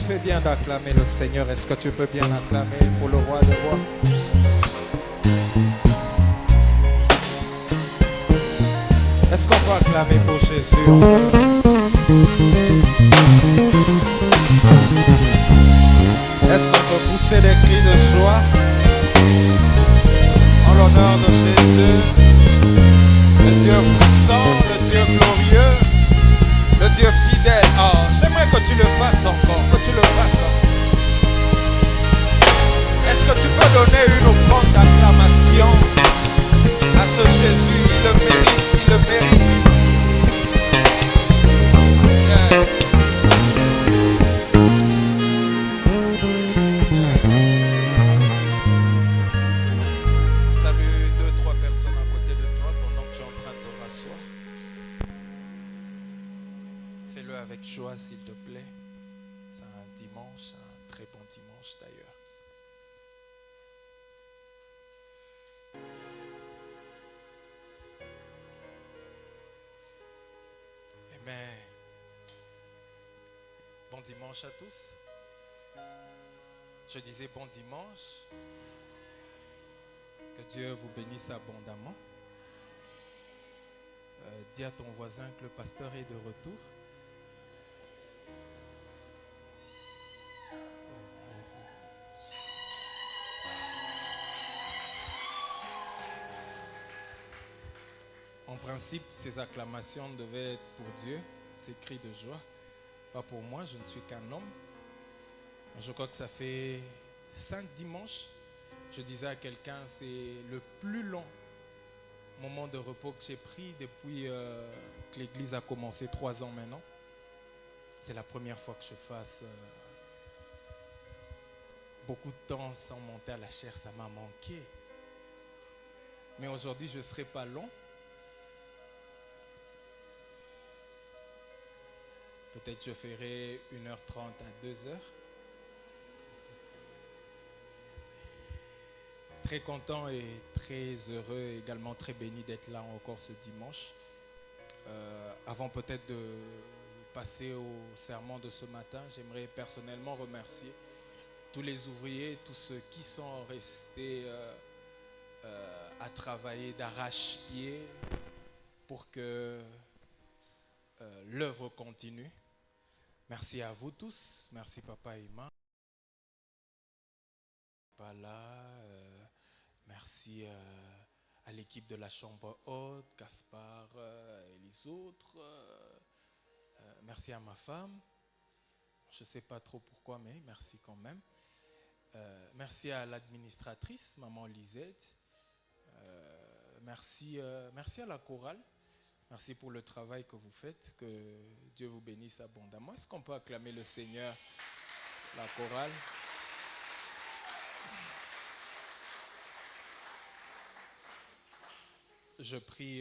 fais bien d'acclamer le Seigneur. Est-ce que tu peux bien acclamer pour le roi de rois? Est-ce qu'on peut acclamer pour Jésus? Est-ce qu'on peut pousser des cris de joie en l'honneur de Jésus, le Dieu puissant, le Dieu glorieux, le Dieu fidèle? Oh, j'aimerais que tu le fasses encore, que tu le fasses encore. Est-ce que tu peux donner une offrande d'acclamation à ce Jésus? Il le mérite, il le mérite. Salut 2-3 personnes à côté de toi pendant que tu es en train de te rasseoir. Fais-le avec joie s'il te plaît. C'est un dimanche, un très bon dimanche d'ailleurs. Amen. Bon dimanche à tous. Je disais bon dimanche. Que Dieu vous bénisse abondamment. Dis à ton voisin que le pasteur est de retour. En principe, ces acclamations devaient être pour Dieu, ces cris de joie. Pas pour moi, je ne suis qu'un homme. Je crois que ça fait 5 dimanches. Je disais à quelqu'un, c'est le plus long moment de repos que j'ai pris depuis que l'église a commencé 3 ans maintenant. C'est la première fois que je fasse beaucoup de temps sans monter à la chair, ça m'a manqué. Mais aujourd'hui, je ne serai pas long. Peut-être je ferai 1h30 à 2h. Très content et très heureux, également très béni d'être là encore ce dimanche. Avant peut-être de passer au sermon de ce matin, j'aimerais personnellement remercier tous les ouvriers, tous ceux qui sont restés à travailler d'arrache-pied pour que l'œuvre continue. Merci à vous tous. Merci Papa et Emma. Merci à l'équipe de la chambre haute, Gaspard et les autres. Merci à ma femme. Je ne sais pas trop pourquoi, mais merci quand même. Merci à l'administratrice, maman Lisette. Merci à la chorale. Merci pour le travail que vous faites. Que Dieu vous bénisse abondamment. Est-ce qu'on peut acclamer le Seigneur, la chorale? Je prie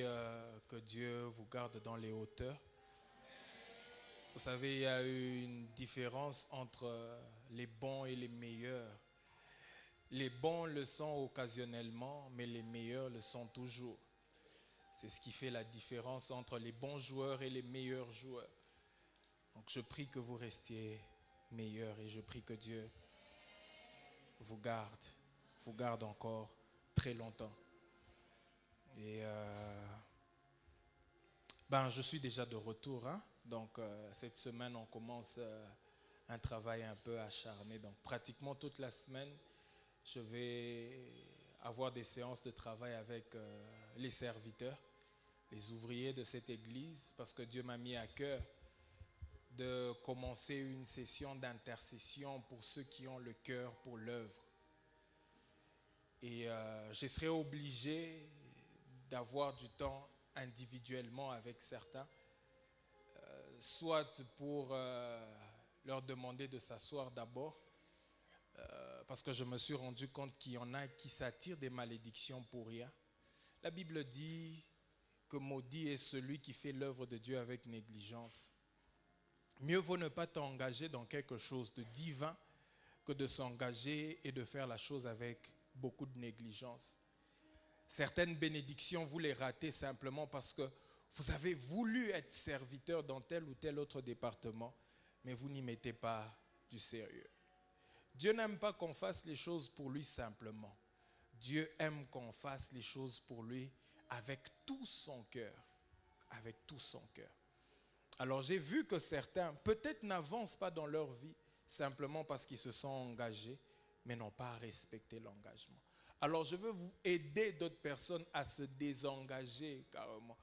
que Dieu vous garde dans les hauteurs. Vous savez, il y a eu une différence entre les bons et les meilleurs. Les bons le sont occasionnellement, mais les meilleurs le sont toujours. C'est ce qui fait la différence entre les bons joueurs et les meilleurs joueurs. Donc je prie que vous restiez meilleurs et je prie que Dieu vous garde encore très longtemps. Et je suis déjà de retour, hein? Donc cette semaine on commence un travail un peu acharné. Donc pratiquement toute la semaine je vais avoir des séances de travail avec les serviteurs, les ouvriers de cette église, parce que Dieu m'a mis à cœur de commencer une session d'intercession pour ceux qui ont le cœur pour l'œuvre. Et je serai obligé d'avoir du temps individuellement avec certains, soit pour leur demander de s'asseoir d'abord, parce que je me suis rendu compte qu'il y en a qui s'attirent des malédictions pour rien. La Bible dit que maudit est celui qui fait l'œuvre de Dieu avec négligence. Mieux vaut ne pas t'engager dans quelque chose de divin que de s'engager et de faire la chose avec beaucoup de négligence. Certaines bénédictions, vous les ratez simplement parce que vous avez voulu être serviteur dans tel ou tel autre département, mais vous n'y mettez pas du sérieux. Dieu n'aime pas qu'on fasse les choses pour lui simplement. Dieu aime qu'on fasse les choses pour lui avec tout son cœur. Avec tout son cœur. Alors j'ai vu que certains peut-être n'avancent pas dans leur vie simplement parce qu'ils se sont engagés, mais n'ont pas respecté l'engagement. Alors je veux vous aider d'autres personnes à se désengager carrément.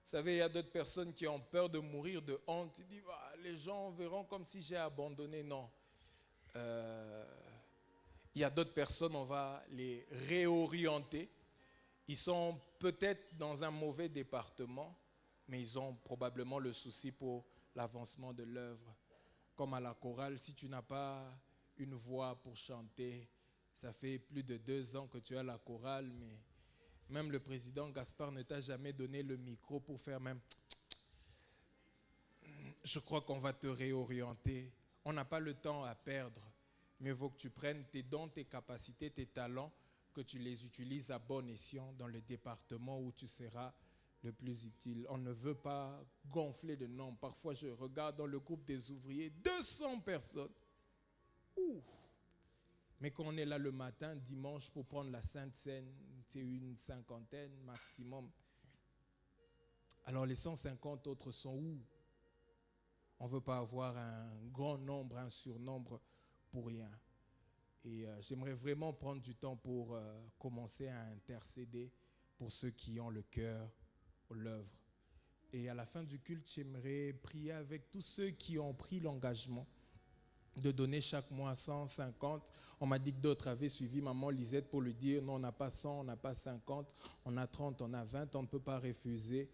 Vous savez, il y a d'autres personnes qui ont peur de mourir de honte. Ils disent, les gens verront comme si j'ai abandonné. Non. Il y a d'autres personnes, on va les réorienter. Ils sont peut-être dans un mauvais département, mais ils ont probablement le souci pour l'avancement de l'œuvre. Comme à la chorale, si tu n'as pas une voix pour chanter, ça fait plus de 2 ans que tu as la chorale, mais même le président Gaspard ne t'a jamais donné le micro pour faire même... Je crois qu'on va te réorienter. On n'a pas le temps à perdre. Mieux vaut que tu prennes tes dons, tes capacités, tes talents, que tu les utilises à bon escient dans le département où tu seras le plus utile. On ne veut pas gonfler de nombre. Parfois, je regarde dans le groupe des ouvriers, 200 personnes. Ouh! Mais quand on est là le matin, dimanche, pour prendre la Sainte Seine, c'est une 50aine maximum. Alors les 150 autres sont où? On ne veut pas avoir un grand nombre, un surnombre pour rien. Et j'aimerais vraiment prendre du temps pour commencer à intercéder pour ceux qui ont le cœur à l'œuvre. Et à la fin du culte, j'aimerais prier avec tous ceux qui ont pris l'engagement de donner chaque mois 150. On m'a dit que d'autres avaient suivi Maman Lisette pour lui dire non, on n'a pas 100, on n'a pas 50, on a 30, on a 20. On ne peut pas refuser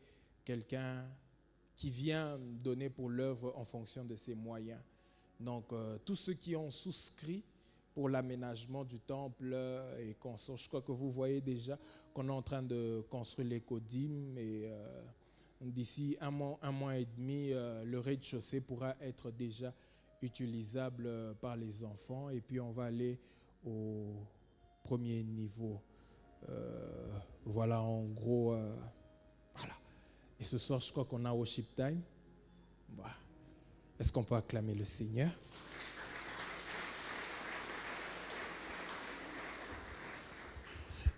quelqu'un qui vient donner pour l'œuvre en fonction de ses moyens. Donc, tous ceux qui ont souscrit pour l'aménagement du temple et consorts, je crois que vous voyez déjà qu'on est en train de construire l'écodime et d'ici un mois et demi, le rez-de-chaussée pourra être déjà utilisable par les enfants et puis on va aller au premier niveau. Voilà en gros, voilà. Et ce soir, je crois qu'on a worship time. Voilà. Est-ce qu'on peut acclamer le Seigneur?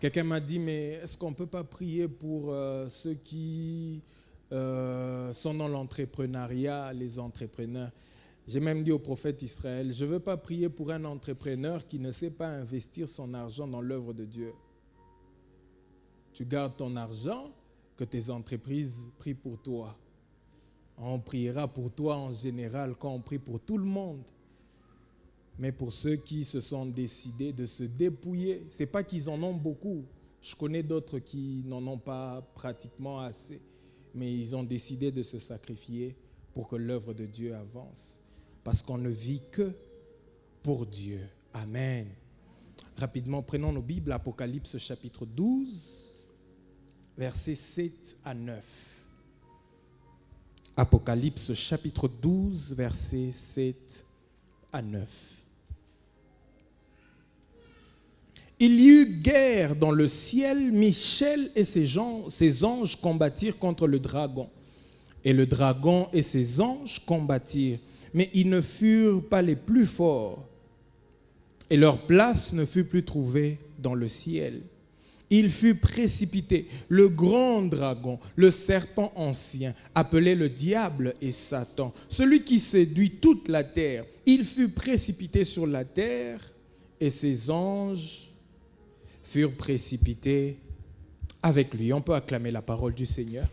Quelqu'un m'a dit, mais est-ce qu'on ne peut pas prier pour ceux qui sont dans l'entrepreneuriat, les entrepreneurs? J'ai même dit au prophète Israël, je ne veux pas prier pour un entrepreneur qui ne sait pas investir son argent dans l'œuvre de Dieu. Tu gardes ton argent, que tes entreprises prient pour toi. On priera pour toi en général quand on prie pour tout le monde. Mais pour ceux qui se sont décidés de se dépouiller, ce n'est pas qu'ils en ont beaucoup. Je connais d'autres qui n'en ont pas pratiquement assez. Mais ils ont décidé de se sacrifier pour que l'œuvre de Dieu avance. Parce qu'on ne vit que pour Dieu. Amen. Rapidement, prenons nos Bibles, Apocalypse chapitre 12, versets 7 à 9. Apocalypse chapitre 12, versets 7 à 9. Il y eut guerre dans le ciel, Michel et ses anges combattirent contre le dragon. Et le dragon et ses anges combattirent, mais ils ne furent pas les plus forts. Et leur place ne fut plus trouvée dans le ciel. Il fut précipité, le grand dragon, le serpent ancien, appelé le diable et Satan, celui qui séduit toute la terre. Il fut précipité sur la terre et ses anges furent précipités avec lui. On peut acclamer la parole du Seigneur.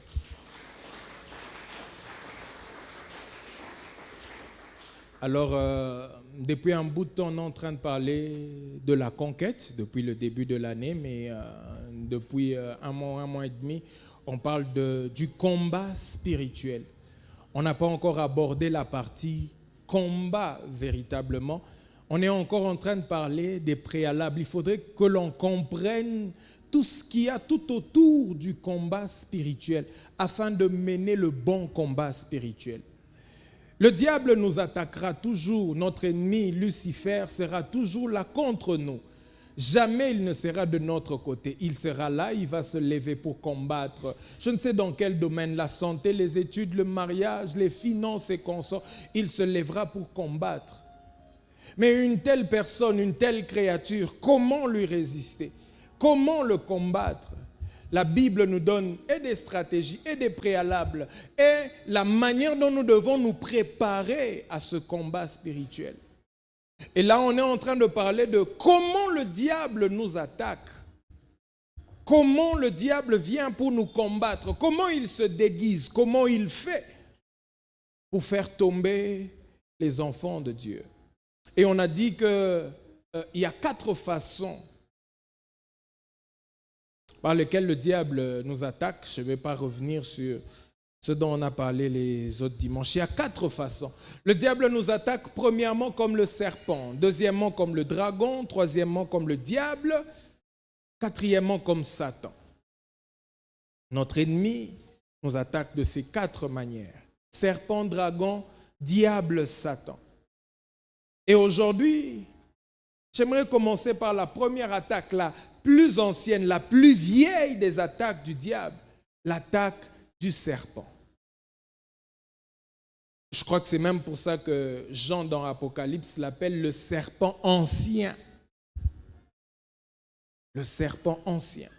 Alors, depuis un bout de temps, on est en train de parler de la conquête, depuis le début de l'année, mais depuis un mois et demi, on parle du combat spirituel. On n'a pas encore abordé la partie combat véritablement. On est encore en train de parler des préalables. Il faudrait que l'on comprenne tout ce qu'il y a tout autour du combat spirituel afin de mener le bon combat spirituel. Le diable nous attaquera toujours. Notre ennemi, Lucifer, sera toujours là contre nous. Jamais il ne sera de notre côté. Il sera là, il va se lever pour combattre. Je ne sais dans quel domaine, la santé, les études, le mariage, les finances et consorts. Il se lèvera pour combattre. Mais une telle personne, une telle créature, comment lui résister? Comment le combattre? La Bible nous donne et des stratégies et des préalables et la manière dont nous devons nous préparer à ce combat spirituel. Et là, on est en train de parler de comment le diable nous attaque. Comment le diable vient pour nous combattre. Comment il se déguise. Comment il fait pour faire tomber les enfants de Dieu. Et on a dit qu'il y a 4 façons par lesquelles le diable nous attaque. Je ne vais pas revenir sur ce dont on a parlé les autres dimanches. Il y a 4 façons. Le diable nous attaque premièrement comme le serpent, deuxièmement comme le dragon, troisièmement comme le diable, quatrièmement comme Satan. Notre ennemi nous attaque de ces 4 manières. Serpent, dragon, diable, Satan. Et aujourd'hui, j'aimerais commencer par la première attaque, la plus ancienne, la plus vieille des attaques du diable, l'attaque du serpent. Je crois que c'est même pour ça que Jean dans Apocalypse l'appelle le serpent ancien. Le serpent ancien.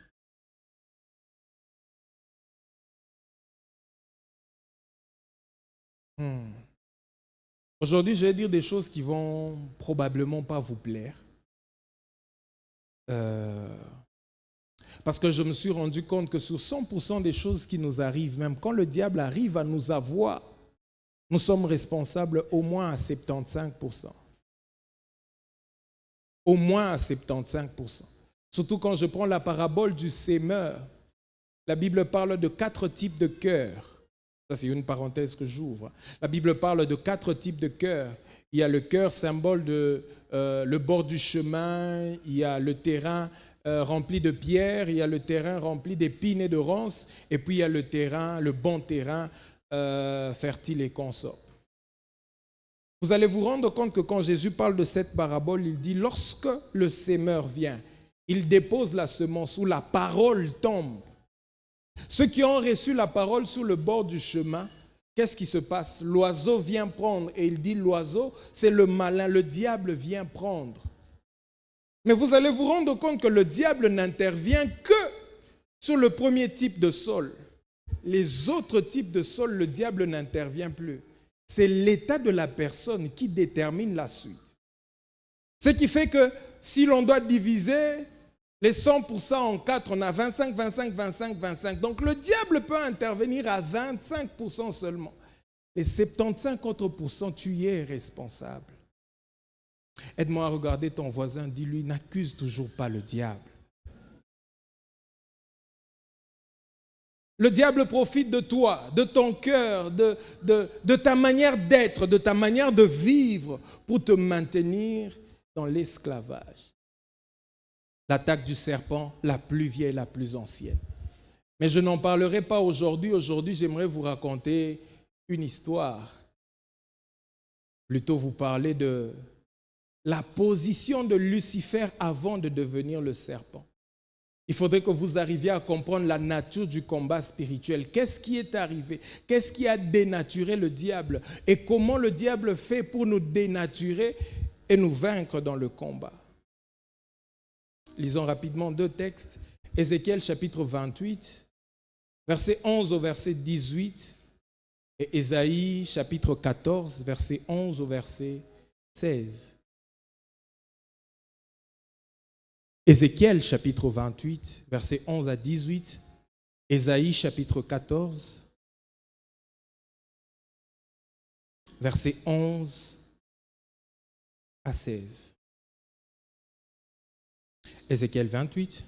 Aujourd'hui, je vais dire des choses qui vont probablement pas vous plaire. Parce que je me suis rendu compte que sur 100% des choses qui nous arrivent, même quand le diable arrive à nous avoir, nous sommes responsables au moins à 75%. Au moins à 75%. Surtout quand je prends la parabole du sémeur. La Bible parle de 4 types de cœurs. Ça, c'est une parenthèse que j'ouvre. La Bible parle de 4 types de cœurs. Il y a le cœur, symbole de le bord du chemin. Il y a le terrain rempli de pierres. Il y a le terrain rempli d'épines et de ronces. Et puis, il y a le terrain, le bon terrain, fertile et consort. Vous allez vous rendre compte que quand Jésus parle de cette parabole, il dit, lorsque le sémeur vient, il dépose la semence où la parole tombe. Ceux qui ont reçu la parole sur le bord du chemin, qu'est-ce qui se passe? L'oiseau vient prendre, et il dit l'oiseau, c'est le malin, le diable vient prendre. Mais vous allez vous rendre compte que le diable n'intervient que sur le premier type de sol. Les autres types de sol, le diable n'intervient plus. C'est l'état de la personne qui détermine la suite. Ce qui fait que si l'on doit diviser les 100% en 4, on a 25, 25, 25, 25. Donc le diable peut intervenir à 25% seulement. Les 75 autres pourcents, tu y es responsable. Aide-moi à regarder ton voisin, dis-lui, n'accuse toujours pas le diable. Le diable profite de toi, de ton cœur, de ta manière d'être, de ta manière de vivre pour te maintenir dans l'esclavage. L'attaque du serpent, la plus vieille, la plus ancienne. Mais je n'en parlerai pas aujourd'hui. Aujourd'hui, j'aimerais vous raconter une histoire. Plutôt vous parler de la position de Lucifer avant de devenir le serpent. Il faudrait que vous arriviez à comprendre la nature du combat spirituel. Qu'est-ce qui est arrivé? Qu'est-ce qui a dénaturé le diable? Et comment le diable fait pour nous dénaturer et nous vaincre dans le combat? Lisons rapidement 2 textes. Ézéchiel chapitre 28, verset 11 au verset 18. Et Ésaïe chapitre 14, verset 11 au verset 16. Ézéchiel chapitre 28, verset 11 à 18. Ésaïe chapitre 14, verset 11 à 16. Ézéchiel 28,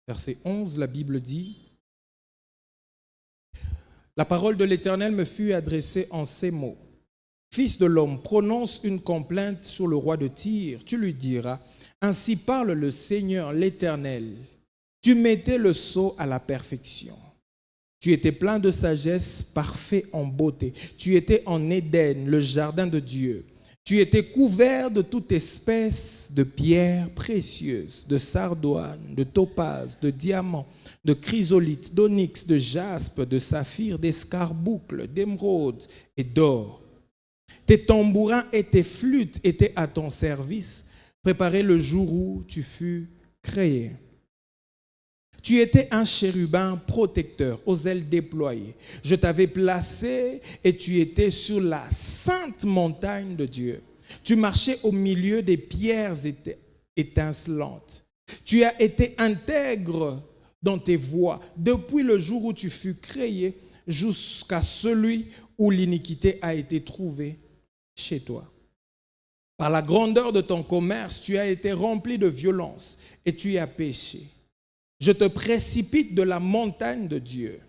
verset 11, la Bible dit « La parole de l'Éternel me fut adressée en ces mots. Fils de l'homme, prononce une complainte sur le roi de Tyr. Tu lui diras, ainsi parle le Seigneur, l'Éternel. Tu mettais le sceau à la perfection. Tu étais plein de sagesse, parfait en beauté. Tu étais en Éden, le jardin de Dieu. Tu étais couvert de toute espèce de pierres précieuses, de sardoine, de topaze, de diamant, de chrysolite, d'onyx, de jaspe, de saphir, d'escarboucle, d'émeraude et d'or. Tes tambourins et tes flûtes étaient à ton service, préparés le jour où tu fus créé. Tu étais un chérubin protecteur, aux ailes déployées. Je t'avais placé et tu étais sur la sainte montagne de Dieu. Tu marchais au milieu des pierres étincelantes. Tu as été intègre dans tes voies depuis le jour où tu fus créé jusqu'à celui où l'iniquité a été trouvée chez toi. Par la grandeur de ton commerce, tu as été rempli de violence et tu y as péché. Je te précipite de la montagne de Dieu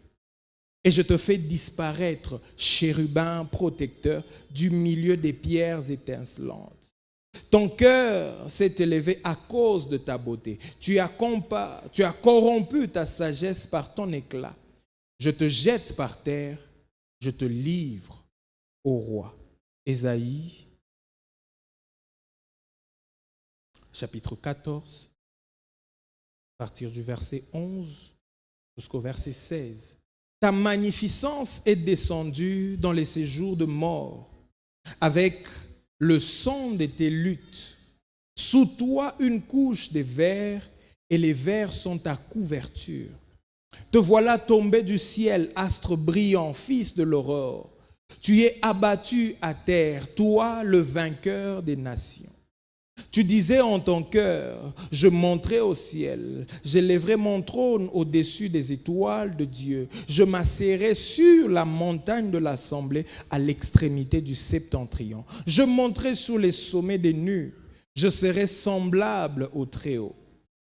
et je te fais disparaître, chérubin protecteur, du milieu des pierres étincelantes. Ton cœur s'est élevé à cause de ta beauté. Tu as corrompu ta sagesse par ton éclat. Je te jette par terre, je te livre au roi. Ésaïe, chapitre 14. À partir du verset 11 jusqu'au verset 16. Ta magnificence est descendue dans les séjours de mort, avec le son de tes luttes. Sous toi une couche de vers, et les vers sont ta couverture. Te voilà tombé du ciel, astre brillant, fils de l'aurore. Tu es abattu à terre, toi le vainqueur des nations. Tu disais en ton cœur, je monterai au ciel, j'élèverai mon trône au-dessus des étoiles de Dieu, je m'assierai sur la montagne de l'assemblée à l'extrémité du septentrion. Je monterai sur les sommets des nues, je serai semblable au Très-Haut.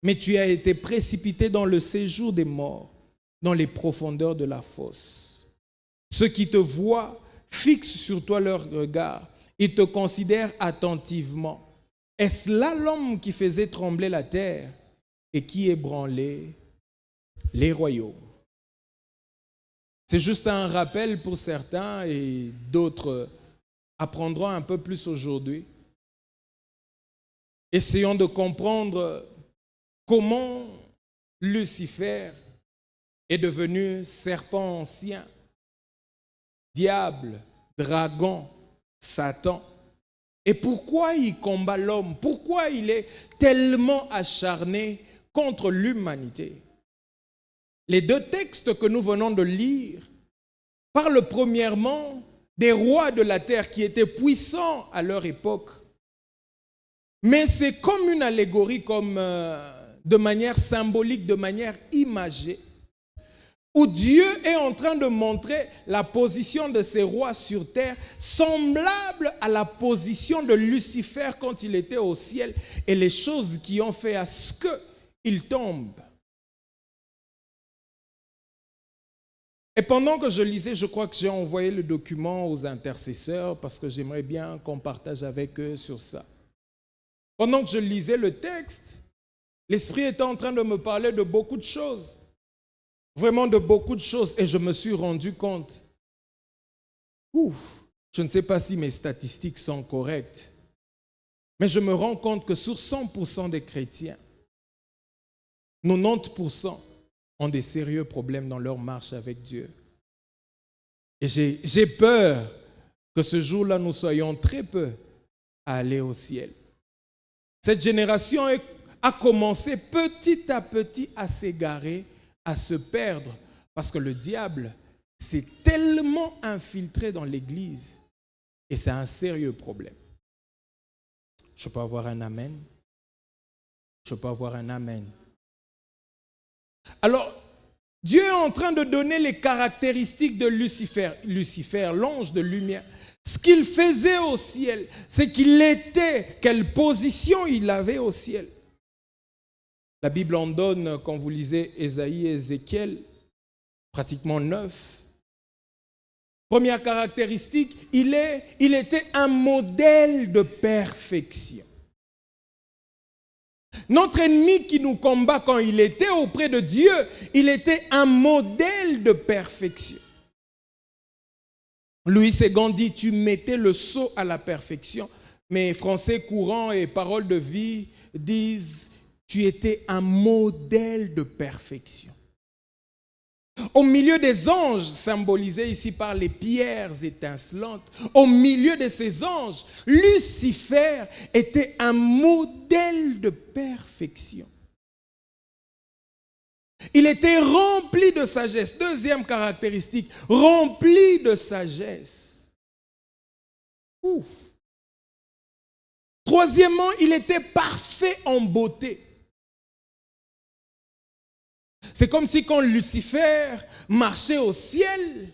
Mais tu as été précipité dans le séjour des morts, dans les profondeurs de la fosse. Ceux qui te voient fixent sur toi leur regard, ils te considèrent attentivement. Est-ce là l'homme qui faisait trembler la terre et qui ébranlait les royaumes? C'est juste un rappel pour certains et d'autres apprendront un peu plus aujourd'hui. Essayons de comprendre comment Lucifer est devenu serpent ancien, diable, dragon, Satan. Et pourquoi il combat l'homme? Pourquoi il est tellement acharné contre l'humanité? Les deux textes que nous venons de lire parlent premièrement des rois de la terre qui étaient puissants à leur époque. Mais c'est comme une allégorie, de manière symbolique, de manière imagée, où Dieu est en train de montrer la position de ces rois sur terre semblable à la position de Lucifer quand il était au ciel et les choses qui ont fait à ce qu'il tombe. Et pendant que je lisais, je crois que j'ai envoyé le document aux intercesseurs parce que j'aimerais bien qu'on partage avec eux sur ça. Pendant que je lisais le texte, l'Esprit était en train de me parler de beaucoup de choses. Vraiment de beaucoup de choses. Et je me suis rendu compte, je ne sais pas si mes statistiques sont correctes, mais je me rends compte que sur 100% des chrétiens, 90% ont des sérieux problèmes dans leur marche avec Dieu. Et j'ai peur que ce jour-là, nous soyons très peu à aller au ciel. Cette génération a commencé petit à petit à s'égarer, à se perdre, parce que le diable s'est tellement infiltré dans l'Église et c'est un sérieux problème. Je peux avoir un amen? Je peux avoir un amen? Alors, Dieu est en train de donner les caractéristiques de Lucifer. Lucifer, l'ange de lumière. Ce qu'il faisait au ciel, c'est qu'il était, quelle position il avait au ciel. La Bible en donne, quand vous lisez Ésaïe et Ézéchiel, pratiquement 9. Première caractéristique, il était un modèle de perfection. Notre ennemi qui nous combat quand il était auprès de Dieu, il était un modèle de perfection. Louis Séguin dit, tu mettais le sceau à la perfection. Mais français courant et paroles de vie disent, tu étais un modèle de perfection. Au milieu des anges, symbolisés ici par les pierres étincelantes, au milieu de ces anges, Lucifer était un modèle de perfection. Il était rempli de sagesse. Deuxième caractéristique, rempli de sagesse. Ouf. Troisièmement, il était parfait en beauté. C'est comme si quand Lucifer marchait au ciel,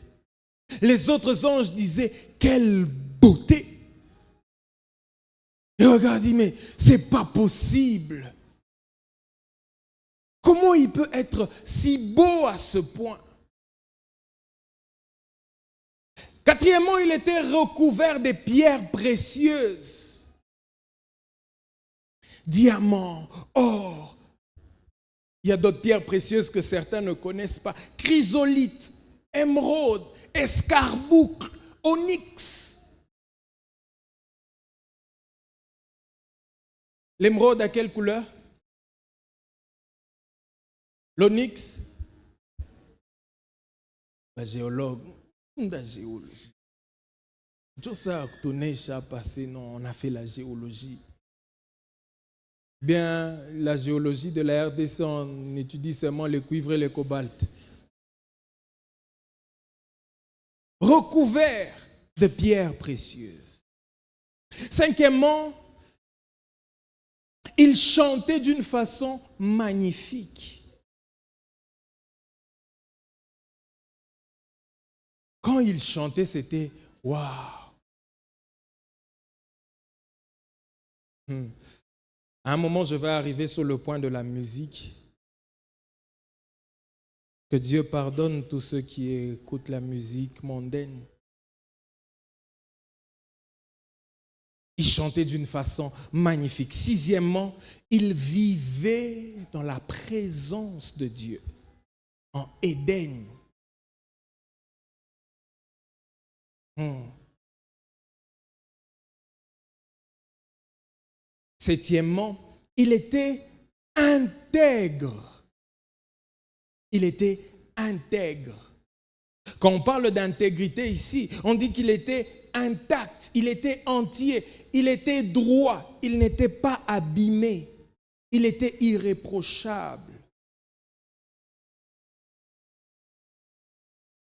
les autres anges disaient « Quelle beauté !» Et regarde, il dit « Mais c'est pas possible !» Comment il peut être si beau à ce point? Quatrièmement, il était recouvert de pierres précieuses. Diamants, or. Il y a d'autres pierres précieuses que certains ne connaissent pas. Chrysolite, émeraude, escarboucle, onyx. L'émeraude à quelle couleur? L'onyx? La géologue, la géologie. Tout ça, passé, non, on a fait la géologie. Bien, la géologie de la RDC, on étudie seulement le cuivre et le cobalt. Recouvert de pierres précieuses. Cinquièmement, il chantait d'une façon magnifique. Quand il chantait, c'était waouh. À un moment, je vais arriver sur le point de la musique. Que Dieu pardonne tous ceux qui écoutent la musique mondaine. Il chantait d'une façon magnifique. Sixièmement, il vivait dans la présence de Dieu, en Éden. Septièmement, il était intègre. Il était intègre. Quand on parle d'intégrité ici, on dit qu'il était intact, il était entier, il était droit, il n'était pas abîmé, il était irréprochable.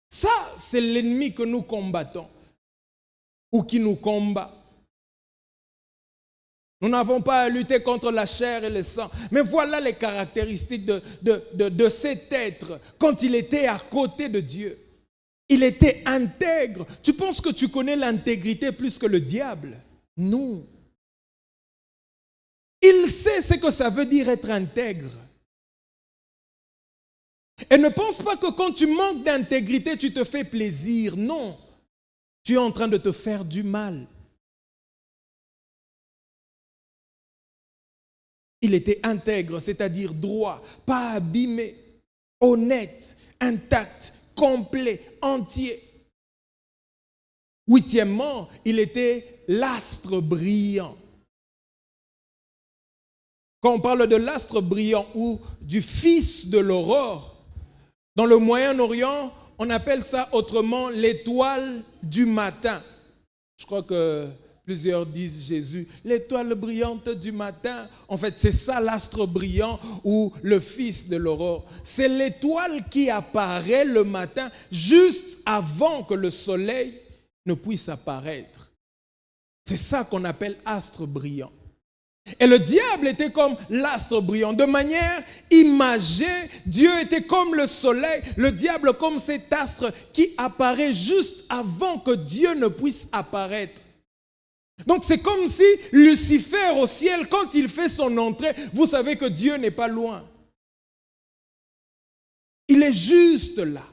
Ça, c'est l'ennemi que nous combattons ou qui nous combat. Nous n'avons pas à lutter contre la chair et le sang. Mais voilà les caractéristiques de cet être quand il était à côté de Dieu. Il était intègre. Tu penses que tu connais l'intégrité plus que le diable? Non. Il sait ce que ça veut dire être intègre. Et ne pense pas que quand tu manques d'intégrité, tu te fais plaisir. Non. Tu es en train de te faire du mal. Il était intègre, c'est-à-dire droit, pas abîmé, honnête, intact, complet, entier. Huitièmement, il était l'astre brillant. Quand on parle de l'astre brillant ou du fils de l'aurore, dans le Moyen-Orient, on appelle ça autrement l'étoile du matin. Je crois que plusieurs disent Jésus, l'étoile brillante du matin. En fait, c'est ça l'astre brillant ou le fils de l'aurore. C'est l'étoile qui apparaît le matin juste avant que le soleil ne puisse apparaître. C'est ça qu'on appelle astre brillant. Et le diable était comme l'astre brillant. De manière imagée, Dieu était comme le soleil, le diable comme cet astre qui apparaît juste avant que Dieu ne puisse apparaître. Donc c'est comme si Lucifer au ciel, quand il fait son entrée, vous savez que Dieu n'est pas loin. Il est juste là.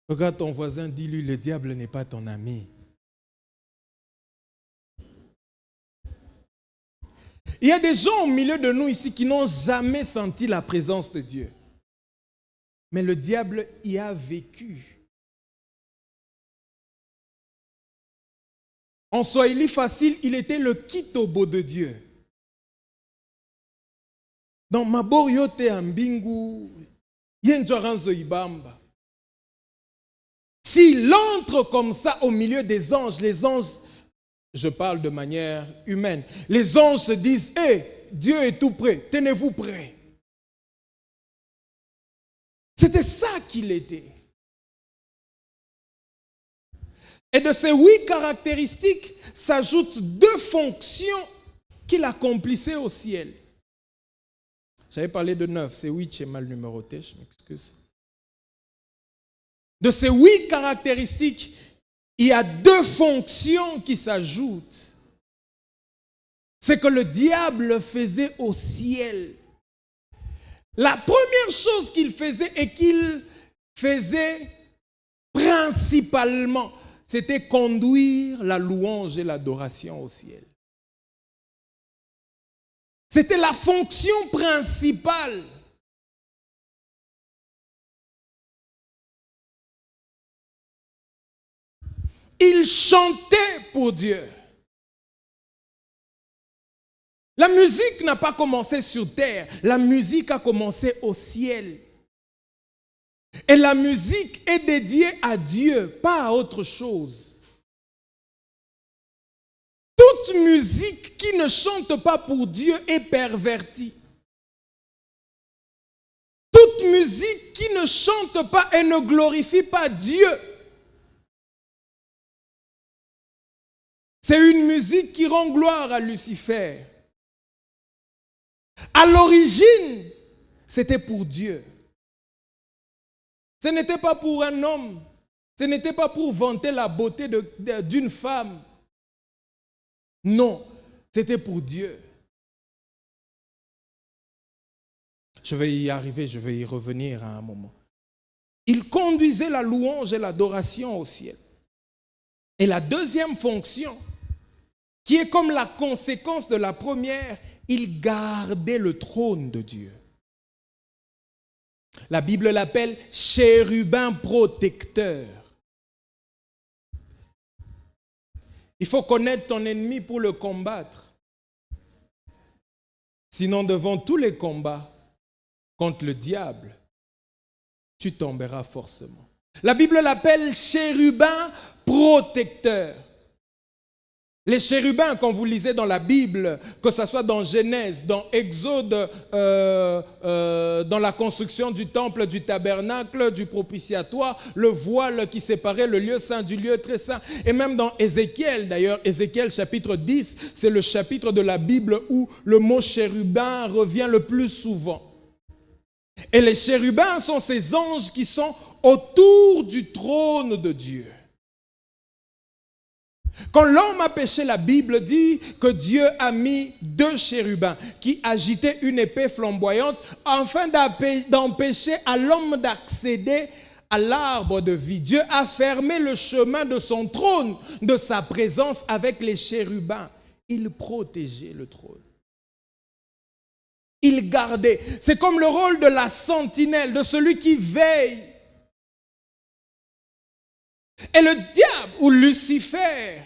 Regarde ton voisin, dis-lui, le diable n'est pas ton ami. Il y a des gens au milieu de nous ici qui n'ont jamais senti la présence de Dieu. Mais le diable y a vécu. En swahili facile, il était le kitobo de Dieu. Dans mabor yote ya mbingu, yenjo aranzo ibamba. S'il entre comme ça au milieu des anges, les anges, je parle de manière humaine, les anges se disent, hé, Dieu est tout près, tenez-vous prêts. C'était ça qu'il était. Et de ces 8 caractéristiques s'ajoutent 2 fonctions qu'il accomplissait au ciel. J'avais parlé de 9, c'est 8, j'ai mal numéroté, je m'excuse. De ces 8 caractéristiques, il y a 2 fonctions qui s'ajoutent. C'est que le diable faisait au ciel. La première chose qu'il faisait et qu'il faisait principalement, c'était conduire la louange et l'adoration au ciel. C'était la fonction principale. Il chantait pour Dieu. La musique n'a pas commencé sur terre, la musique a commencé au ciel. Et la musique est dédiée à Dieu, pas à autre chose. Toute musique qui ne chante pas pour Dieu est pervertie. Toute musique qui ne chante pas et ne glorifie pas Dieu, c'est une musique qui rend gloire à Lucifer. À l'origine, c'était pour Dieu. Ce n'était pas pour un homme. Ce n'était pas pour vanter la beauté d'une femme. Non, c'était pour Dieu. Je vais y arriver, je vais y revenir à un moment. Il conduisait la louange et l'adoration au ciel. Et la deuxième fonction, qui est comme la conséquence de la première, il gardait le trône de Dieu. La Bible l'appelle chérubin protecteur. Il faut connaître ton ennemi pour le combattre. Sinon, devant tous les combats contre le diable, tu tomberas forcément. La Bible l'appelle chérubin protecteur. Les chérubins, quand vous lisez dans la Bible, que ce soit dans Genèse, dans Exode, dans la construction du temple, du tabernacle, du propitiatoire, le voile qui séparait le lieu saint du lieu très saint, et même dans Ézéchiel, d'ailleurs, Ézéchiel chapitre 10, c'est le chapitre de la Bible où le mot chérubin revient le plus souvent. Et les chérubins sont ces anges qui sont autour du trône de Dieu. Quand l'homme a péché, la Bible dit que Dieu a mis 2 chérubins qui agitaient une épée flamboyante afin d'empêcher à l'homme d'accéder à l'arbre de vie. Dieu a fermé le chemin de son trône, de sa présence avec les chérubins. Il protégeait le trône. Il gardait. C'est comme le rôle de la sentinelle, de celui qui veille. Et le diable, ou Lucifer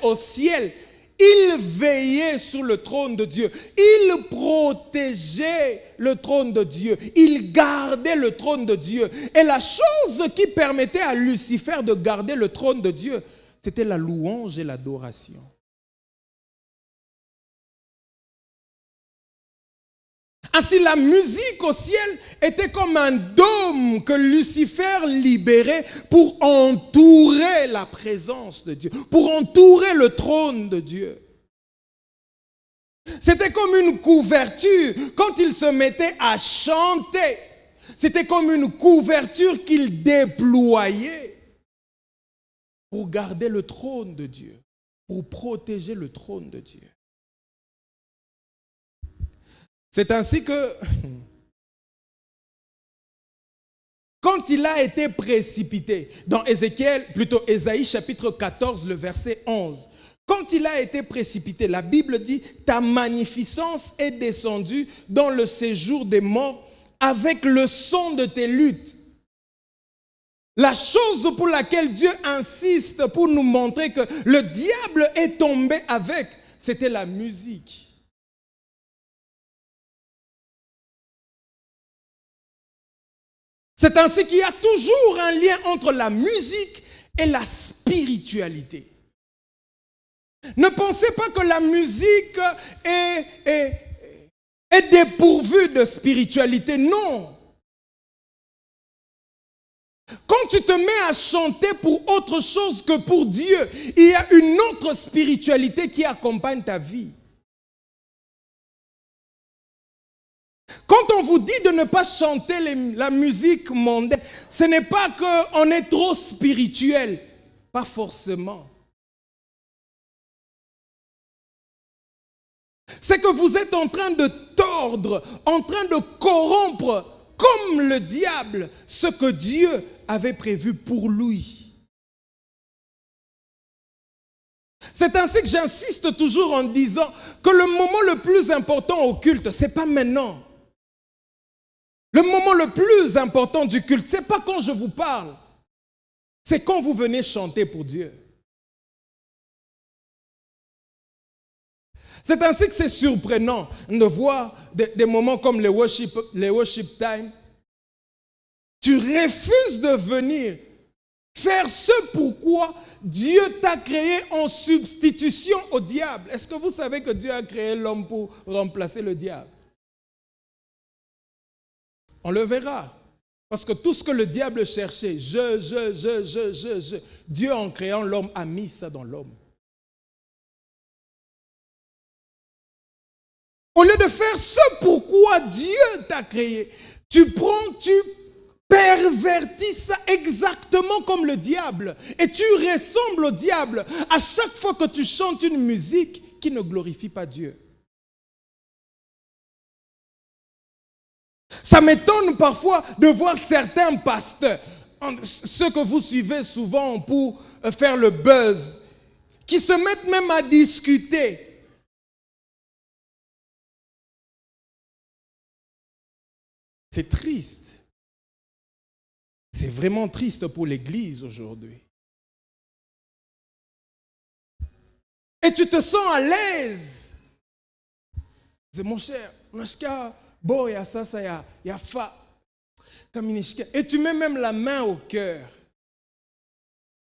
au ciel, il veillait sur le trône de Dieu. Il protégeait le trône de Dieu. Il gardait le trône de Dieu. Et la chose qui permettait à Lucifer de garder le trône de Dieu, c'était la louange et l'adoration. Ainsi, la musique au ciel était comme un dôme que Lucifer libérait pour entourer la présence de Dieu, pour entourer le trône de Dieu. C'était comme une couverture. Quand il se mettait à chanter, c'était comme une couverture qu'il déployait pour garder le trône de Dieu, pour protéger le trône de Dieu. C'est ainsi que, quand il a été précipité, dans Ésaïe chapitre 14, le verset 11, quand il a été précipité, la Bible dit « Ta magnificence est descendue dans le séjour des morts avec le son de tes luttes. » La chose pour laquelle Dieu insiste pour nous montrer que le diable est tombé avec, c'était la musique. C'est ainsi qu'il y a toujours un lien entre la musique et la spiritualité. Ne pensez pas que la musique est dépourvue de spiritualité. Non. Quand tu te mets à chanter pour autre chose que pour Dieu, il y a une autre spiritualité qui accompagne ta vie. Quand on vous dit de ne pas chanter la musique mondaine, ce n'est pas qu'on est trop spirituel. Pas forcément. C'est que vous êtes en train de tordre, en train de corrompre, comme le diable, ce que Dieu avait prévu pour lui. C'est ainsi que j'insiste toujours en disant que le moment le plus important au culte, ce n'est pas maintenant. Le moment le plus important du culte, ce n'est pas quand je vous parle. C'est quand vous venez chanter pour Dieu. C'est ainsi que c'est surprenant de voir des moments comme les worship time. Tu refuses de venir faire ce pourquoi Dieu t'a créé en substitution au diable. Est-ce que vous savez que Dieu a créé l'homme pour remplacer le diable? On le verra. Parce que tout ce que le diable cherchait, Dieu en créant l'homme a mis ça dans l'homme. Au lieu de faire ce pourquoi Dieu t'a créé, tu pervertis ça exactement comme le diable. Et tu ressembles au diable à chaque fois que tu chantes une musique qui ne glorifie pas Dieu. Ça m'étonne parfois de voir certains pasteurs, ceux que vous suivez souvent pour faire le buzz, qui se mettent même à discuter. C'est triste. C'est vraiment triste pour l'Église aujourd'hui. Et tu te sens à l'aise. C'est mon cher, bon, il y a ça, il y a fa. Et tu mets même la main au cœur.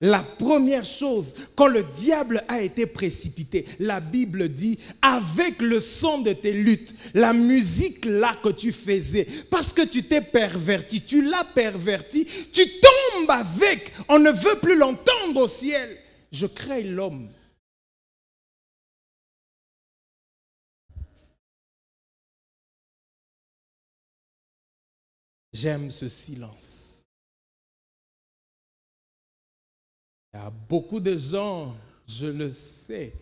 La première chose, quand le diable a été précipité, la Bible dit, avec le son de tes luttes, la musique là que tu faisais, parce que tu t'es perverti, tu l'as perverti, tu tombes avec, on ne veut plus l'entendre au ciel. Je crains l'homme. J'aime ce silence. Il y a beaucoup de gens, je le sais,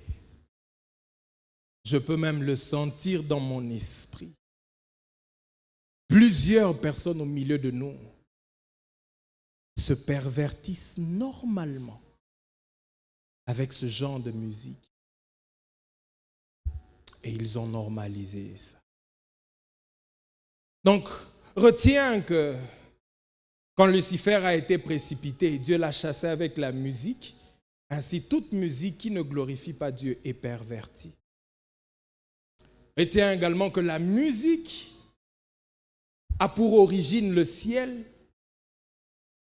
je peux même le sentir dans mon esprit. Plusieurs personnes au milieu de nous se pervertissent normalement avec ce genre de musique. Et ils ont normalisé ça. Donc, retiens que quand Lucifer a été précipité, Dieu l'a chassé avec la musique. Ainsi, toute musique qui ne glorifie pas Dieu est pervertie. Retiens également que la musique a pour origine le ciel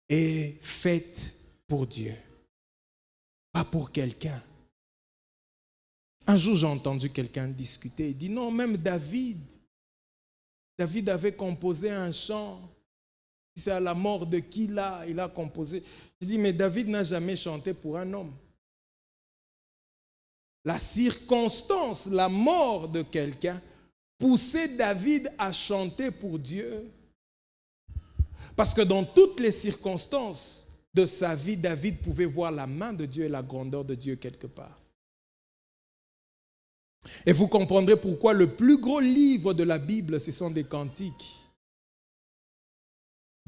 et est faite pour Dieu, pas pour quelqu'un. Un jour, j'ai entendu quelqu'un discuter. Il dit non, même David avait composé un chant. C'est à la mort de qui là, il a composé. Je dis, mais David n'a jamais chanté pour un homme. La circonstance, la mort de quelqu'un, poussait David à chanter pour Dieu. Parce que dans toutes les circonstances de sa vie, David pouvait voir la main de Dieu et la grandeur de Dieu quelque part. Et vous comprendrez pourquoi le plus gros livre de la Bible, ce sont des cantiques.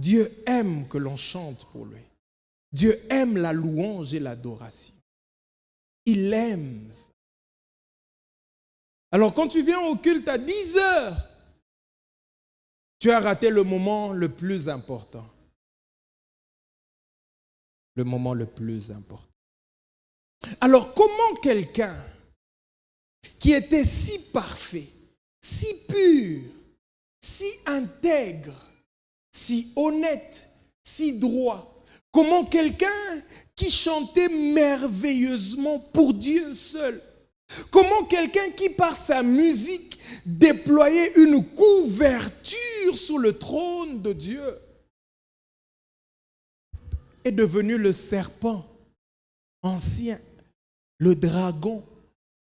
Dieu aime que l'on chante pour lui. Dieu aime la louange et l'adoration. Il aime ça. Alors quand tu viens au culte à 10 heures, tu as raté le moment le plus important. Le moment le plus important. Alors comment quelqu'un qui était si parfait, si pur, si intègre, si honnête, si droit. Comment quelqu'un qui chantait merveilleusement pour Dieu seul. Comment quelqu'un qui par sa musique déployait une couverture sous le trône de Dieu est devenu le serpent ancien, le dragon,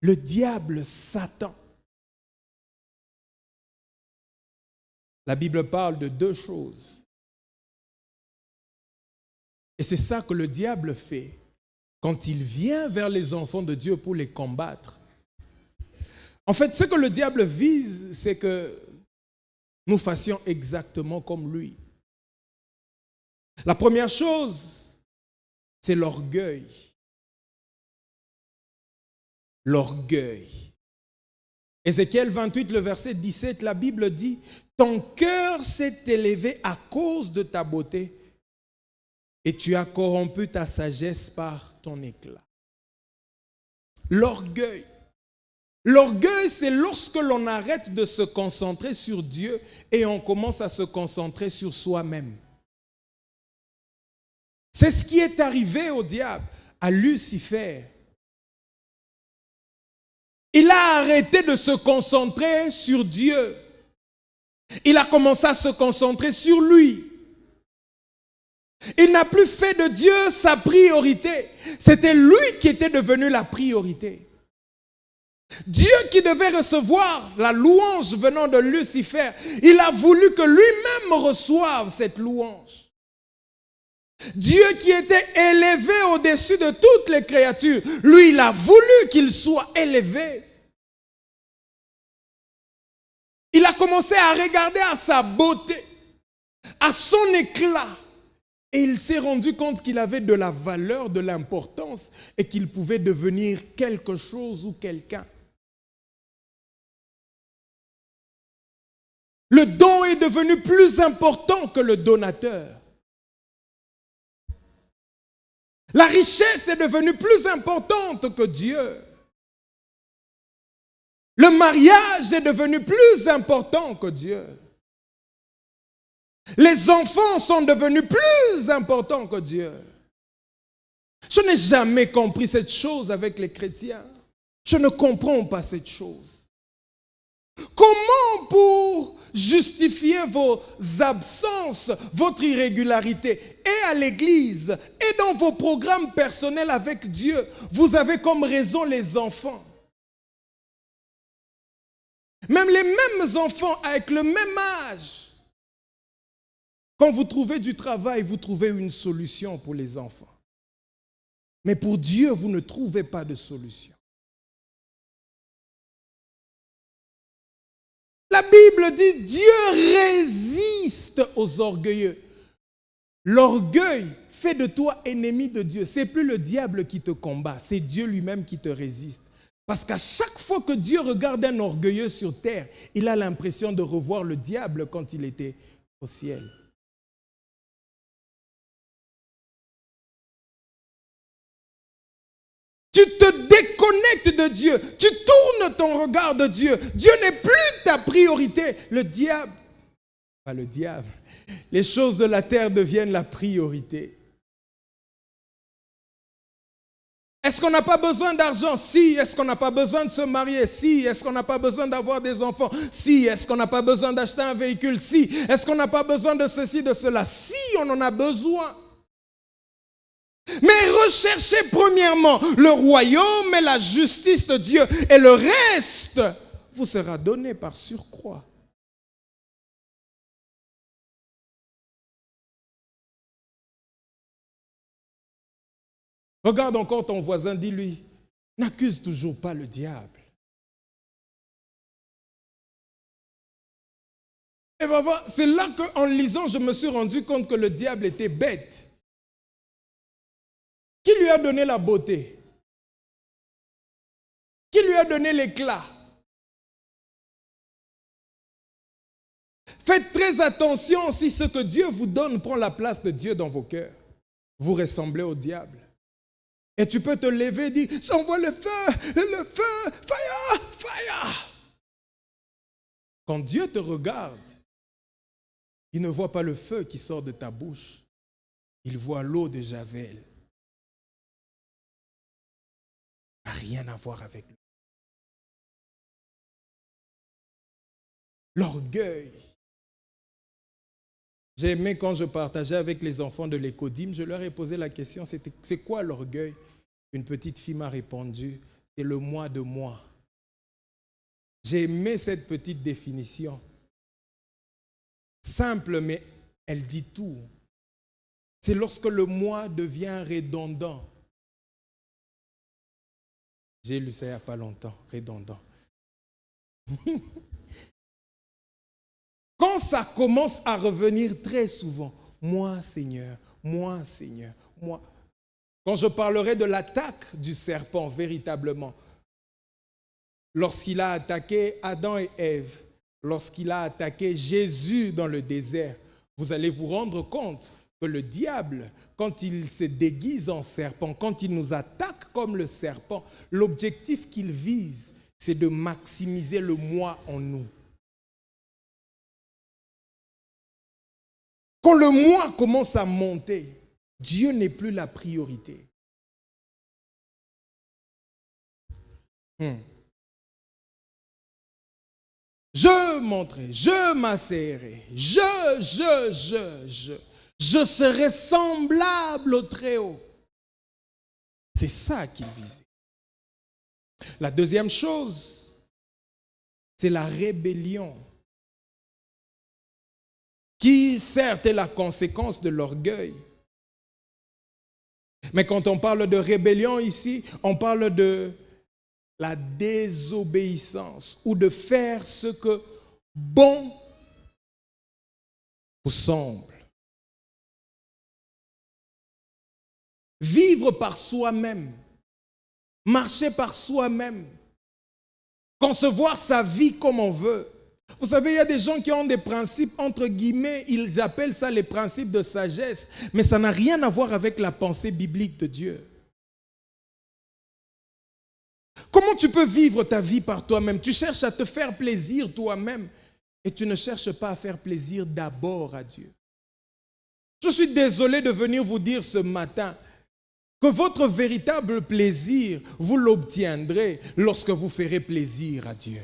le diable, Satan. La Bible parle de deux choses. Et c'est ça que le diable fait quand il vient vers les enfants de Dieu pour les combattre. En fait, ce que le diable vise, c'est que nous fassions exactement comme lui. La première chose, c'est l'orgueil. L'orgueil. Ézéchiel 28, le verset 17, la Bible dit « Ton cœur s'est élevé à cause de ta beauté et tu as corrompu ta sagesse par ton éclat. » L'orgueil. L'orgueil, c'est lorsque l'on arrête de se concentrer sur Dieu et on commence à se concentrer sur soi-même. C'est ce qui est arrivé au diable, à Lucifer. Il a arrêté de se concentrer sur Dieu. Il a commencé à se concentrer sur lui. Il n'a plus fait de Dieu sa priorité. C'était lui qui était devenu la priorité. Dieu qui devait recevoir la louange venant de Lucifer, il a voulu que lui-même reçoive cette louange. Dieu qui était élevé au-dessus de toutes les créatures, lui, il a voulu qu'il soit élevé. Il a commencé à regarder à sa beauté, à son éclat. Et il s'est rendu compte qu'il avait de la valeur, de l'importance et qu'il pouvait devenir quelque chose ou quelqu'un. Le don est devenu plus important que le donateur. La richesse est devenue plus importante que Dieu. Le mariage est devenu plus important que Dieu. Les enfants sont devenus plus importants que Dieu. Je n'ai jamais compris cette chose avec les chrétiens. Je ne comprends pas cette chose. Comment pour justifier vos absences, votre irrégularité, et à l'église, et dans vos programmes personnels avec Dieu, vous avez comme raison les enfants? Même les mêmes enfants avec le même âge. Quand vous trouvez du travail, vous trouvez une solution pour les enfants. Mais pour Dieu, vous ne trouvez pas de solution. La Bible dit, Dieu résiste aux orgueilleux. L'orgueil fait de toi ennemi de Dieu. Ce n'est plus le diable qui te combat, c'est Dieu lui-même qui te résiste. Parce qu'à chaque fois que Dieu regarde un orgueilleux sur terre, il a l'impression de revoir le diable quand il était au ciel. Tu te déconnectes de Dieu, tu tournes ton regard de Dieu. Dieu n'est plus ta priorité. Le diable, pas le diable, les choses de la terre deviennent la priorité. Est-ce qu'on n'a pas besoin d'argent? Si. Est-ce qu'on n'a pas besoin de se marier? Si. Est-ce qu'on n'a pas besoin d'avoir des enfants? Si. Est-ce qu'on n'a pas besoin d'acheter un véhicule? Si. Est-ce qu'on n'a pas besoin de ceci, de cela? Si, on en a besoin. Mais recherchez premièrement le royaume et la justice de Dieu et le reste vous sera donné par surcroît. Regarde encore ton voisin, dis-lui, n'accuse toujours pas le diable. Et ben voilà, c'est là qu'en lisant, je me suis rendu compte que le diable était bête. Qui lui a donné la beauté? Qui lui a donné l'éclat? Faites très attention si ce que Dieu vous donne prend la place de Dieu dans vos cœurs. Vous ressemblez au diable. Et tu peux te lever et dire, j'envoie le feu, fire, fire. Quand Dieu te regarde, Il ne voit pas le feu qui sort de ta bouche. Il voit l'eau de Javel. Ça n'a rien à voir avec lui. L'orgueil. J'ai aimé quand je partageais avec les enfants de l'Écodim, je leur ai posé la question, c'est quoi l'orgueil? Une petite fille m'a répondu, c'est le moi de moi. J'ai aimé cette petite définition. Simple, mais elle dit tout. C'est lorsque le moi devient redondant. J'ai lu ça il n'y a pas longtemps, redondant. Quand ça commence à revenir très souvent, moi Seigneur, moi Seigneur, moi. Quand je parlerai de l'attaque du serpent véritablement, lorsqu'il a attaqué Adam et Ève, lorsqu'il a attaqué Jésus dans le désert, vous allez vous rendre compte que le diable, quand il se déguise en serpent, quand il nous attaque comme le serpent, l'objectif qu'il vise, c'est de maximiser le moi en nous. Quand le moi commence à monter, Dieu n'est plus la priorité. Je monterai, je m'asseoirai, je serai semblable au Très-Haut. C'est ça qu'il visait. La deuxième chose, c'est la rébellion, qui certes est la conséquence de l'orgueil. Mais quand on parle de rébellion ici, on parle de la désobéissance ou de faire ce que bon vous semble. Vivre par soi-même, marcher par soi-même, concevoir sa vie comme on veut. Vous savez, il y a des gens qui ont des principes, entre guillemets, ils appellent ça les principes de sagesse, mais ça n'a rien à voir avec la pensée biblique de Dieu. Comment tu peux vivre ta vie par toi-même? Tu cherches à te faire plaisir toi-même et tu ne cherches pas à faire plaisir d'abord à Dieu. Je suis désolé de venir vous dire ce matin que votre véritable plaisir, vous l'obtiendrez lorsque vous ferez plaisir à Dieu.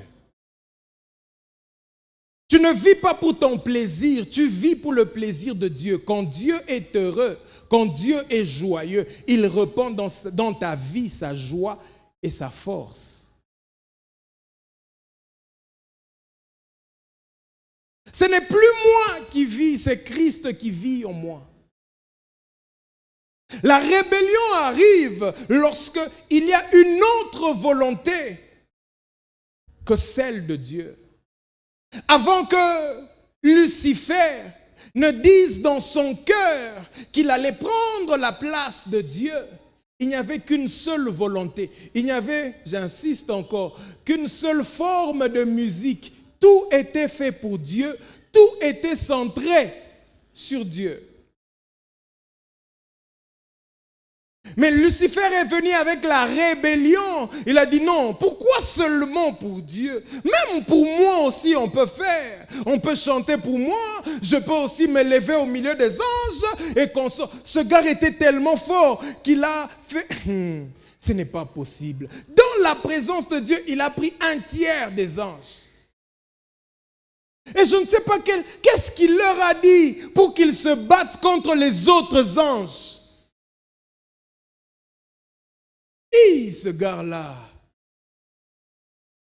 Tu ne vis pas pour ton plaisir, tu vis pour le plaisir de Dieu. Quand Dieu est heureux, quand Dieu est joyeux, il répand dans ta vie sa joie et sa force. Ce n'est plus moi qui vis, c'est Christ qui vit en moi. La rébellion arrive lorsqu'il y a une autre volonté que celle de Dieu. Avant que Lucifer ne dise dans son cœur qu'il allait prendre la place de Dieu, il n'y avait qu'une seule volonté. Il n'y avait, j'insiste encore, qu'une seule forme de musique. Tout était fait pour Dieu, tout était centré sur Dieu. Mais Lucifer est venu avec la rébellion. Il a dit non, pourquoi seulement pour Dieu? Même pour moi aussi on peut faire. On peut chanter pour moi, je peux aussi me lever au milieu des anges et ce gars était tellement fort qu'il a fait... Ce n'est pas possible. Dans la présence de Dieu, il a pris un tiers des anges. Et je ne sais pas qu'est-ce qu'il leur a dit pour qu'ils se battent contre les autres anges. Et ce gars-là,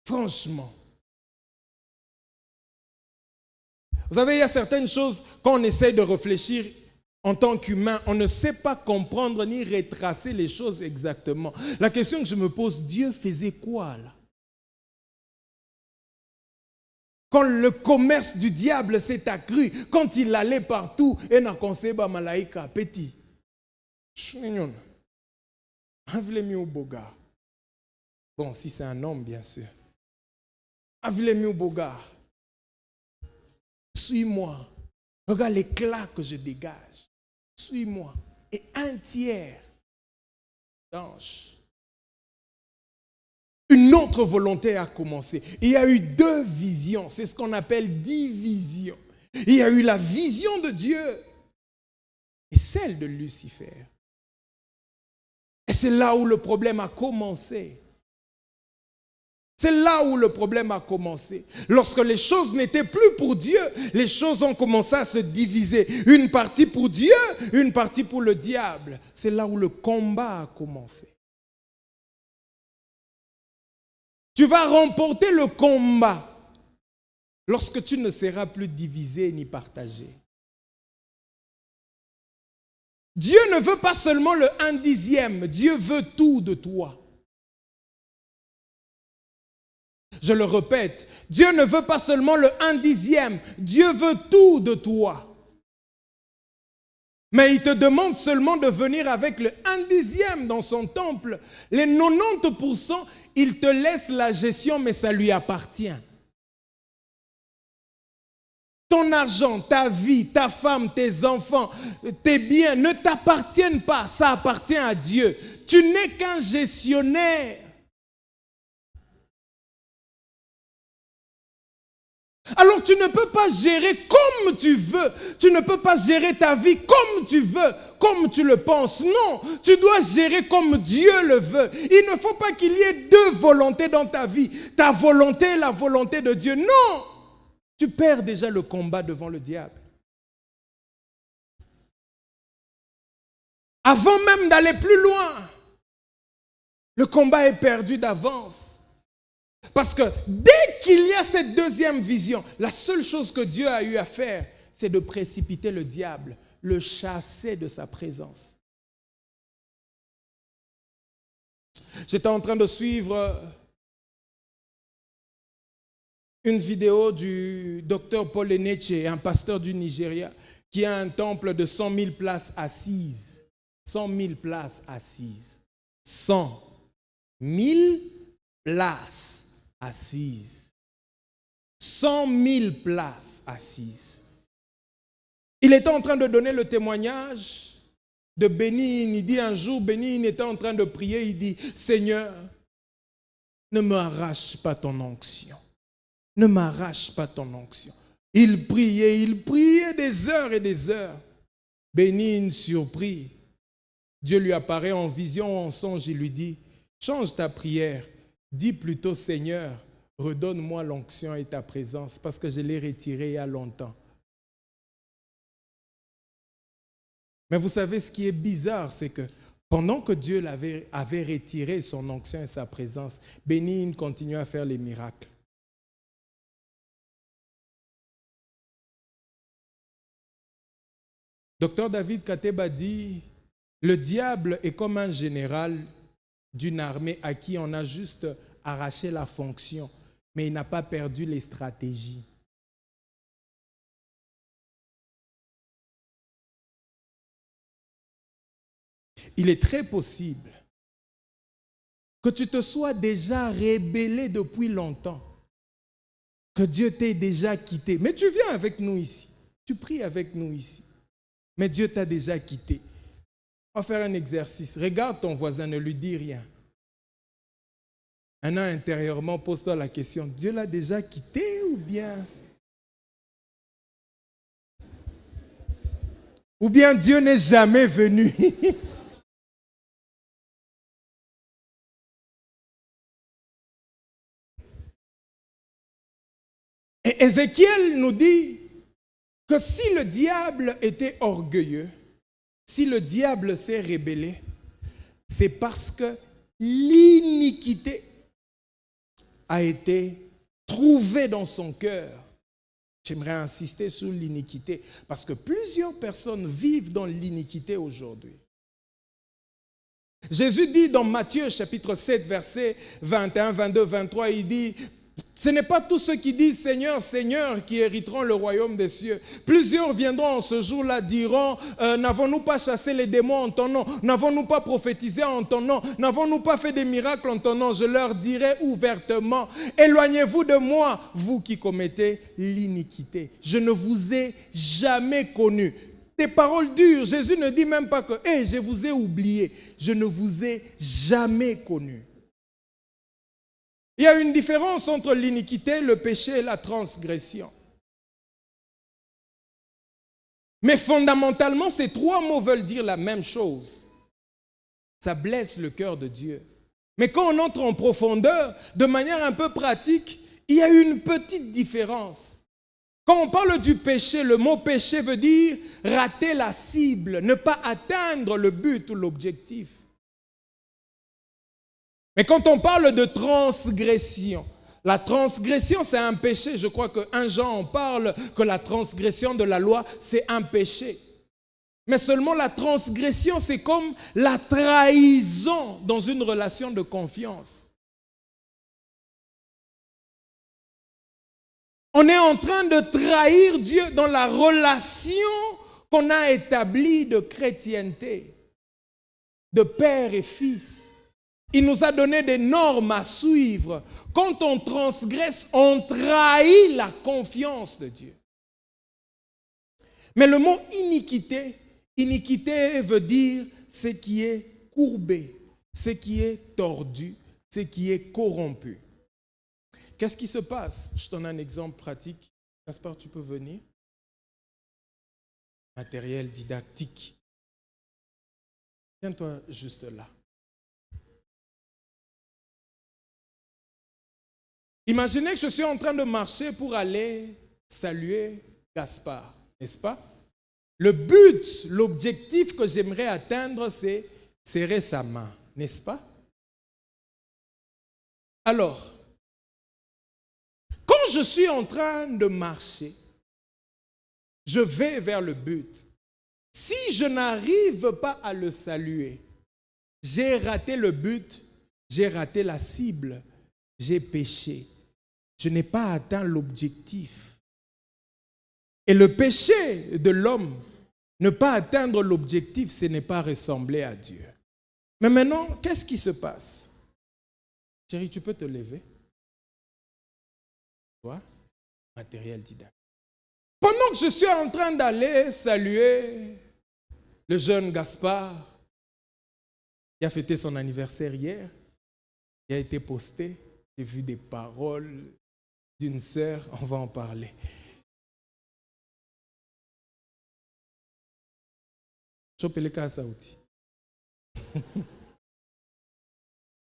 franchement. Vous savez, il y a certaines choses, quand on essaie de réfléchir en tant qu'humain, on ne sait pas comprendre ni retracer les choses exactement. La question que je me pose, Dieu faisait quoi là? Quand le commerce du diable s'est accru, quand il allait partout, et n'a conseillé malaïka petit. Bon, si c'est un homme, bien sûr. Suis-moi. Regarde l'éclat que je dégage. Suis-moi. Et un tiers d'ange. Une autre volonté a commencé. Il y a eu deux visions. C'est ce qu'on appelle division. Il y a eu la vision de Dieu et celle de Lucifer. Et c'est là où le problème a commencé. C'est là où le problème a commencé. Lorsque les choses n'étaient plus pour Dieu, les choses ont commencé à se diviser. Une partie pour Dieu, une partie pour le diable. C'est là où le combat a commencé. Tu vas remporter le combat lorsque tu ne seras plus divisé ni partagé. Dieu ne veut pas seulement le 1/10, Dieu veut tout de toi. Je le répète, Dieu ne veut pas seulement le 1/10, Dieu veut tout de toi. Mais il te demande seulement de venir avec le 1/10 dans son temple. Les 90%, il te laisse la gestion, mais ça lui appartient. Ton argent, ta vie, ta femme, tes enfants, tes biens ne t'appartiennent pas, ça appartient à Dieu. Tu n'es qu'un gestionnaire. Alors tu ne peux pas gérer comme tu veux. Tu ne peux pas gérer ta vie comme tu veux, comme tu le penses. Non, tu dois gérer comme Dieu le veut. Il ne faut pas qu'il y ait deux volontés dans ta vie. Ta volonté et la volonté de Dieu. Non, tu perds déjà le combat devant le diable. Avant même d'aller plus loin, le combat est perdu d'avance. Parce que dès qu'il y a cette deuxième vision, la seule chose que Dieu a eu à faire, c'est de précipiter le diable, le chasser de sa présence. J'étais en train de suivre une vidéo du docteur Paul Enenche, un pasteur du Nigeria, qui a un temple de 100 000 places assises. 100 000 places assises. 100 000 places assises. 100 000 places assises. Il était en train de donner le témoignage de Bénin. Il dit un jour, Bénin était en train de prier. Il dit, Seigneur, ne m'arrache pas ton onction. Ne m'arrache pas ton onction. Il priait des heures et des heures. Bénin surpris. Dieu lui apparaît en vision, en songe, il lui dit, change ta prière. Dis plutôt, Seigneur, redonne-moi l'onction et ta présence parce que je l'ai retirée il y a longtemps. Mais vous savez, ce qui est bizarre, c'est que pendant que Dieu avait retiré son onction et sa présence, Bénin continuait à faire les miracles. Docteur David Kateba dit, le diable est comme un général d'une armée à qui on a juste arraché la fonction, mais il n'a pas perdu les stratégies. Il est très possible que tu te sois déjà rébellé depuis longtemps, que Dieu t'ait déjà quitté. Mais tu viens avec nous ici, tu pries avec nous ici, mais Dieu t'a déjà quitté. On va faire un exercice. Regarde ton voisin, ne lui dis rien. Maintenant, intérieurement, pose-toi la question, Dieu l'a déjà quitté ou bien Dieu n'est jamais venu? Et Ézéchiel nous dit que si le diable était orgueilleux, si le diable s'est rébellé, c'est parce que l'iniquité a été trouvée dans son cœur. J'aimerais insister sur l'iniquité parce que plusieurs personnes vivent dans l'iniquité aujourd'hui. Jésus dit dans Matthieu chapitre 7, versets 21, 22, 23, il dit, ce n'est pas tous ceux qui disent Seigneur, Seigneur qui hériteront le royaume des cieux. Plusieurs viendront en ce jour-là, diront, n'avons-nous pas chassé les démons en ton nom? N'avons-nous pas prophétisé en ton nom? N'avons-nous pas fait des miracles en ton nom? Je leur dirai ouvertement, éloignez-vous de moi, vous qui commettez l'iniquité. Je ne vous ai jamais connu. Des paroles dures, Jésus ne dit même pas que je vous ai oublié. Je ne vous ai jamais connu. Il y a une différence entre l'iniquité, le péché et la transgression. Mais fondamentalement, ces trois mots veulent dire la même chose. Ça blesse le cœur de Dieu. Mais quand on entre en profondeur, de manière un peu pratique, il y a une petite différence. Quand on parle du péché, le mot péché veut dire rater la cible, ne pas atteindre le but ou l'objectif. Mais quand on parle de transgression, la transgression c'est un péché. Je crois que 1 Jean en parle que la transgression de la loi c'est un péché. Mais seulement la transgression c'est comme la trahison dans une relation de confiance. On est en train de trahir Dieu dans la relation qu'on a établie de chrétienté, de père et fils. Il nous a donné des normes à suivre. Quand on transgresse, on trahit la confiance de Dieu. Mais le mot iniquité, iniquité veut dire ce qui est courbé, ce qui est tordu, ce qui est corrompu. Qu'est-ce qui se passe? Je donne un exemple pratique. Gaspard, tu peux venir. Matériel didactique. Tiens-toi juste là. Imaginez que je suis en train de marcher pour aller saluer Gaspard, n'est-ce pas? Le but, l'objectif que j'aimerais atteindre, c'est serrer sa main, n'est-ce pas? Alors, quand je suis en train de marcher, je vais vers le but. Si je n'arrive pas à le saluer, j'ai raté le but, j'ai raté la cible, j'ai péché. Je n'ai pas atteint l'objectif. Et le péché de l'homme, ne pas atteindre l'objectif, ce n'est pas ressembler à Dieu. Mais maintenant, qu'est-ce qui se passe? Chérie, tu peux te lever? Toi, matériel didactique. Pendant que je suis en train d'aller saluer le jeune Gaspard, qui a fêté son anniversaire hier, qui a été posté, j'ai vu des paroles d'une sœur, on va en parler.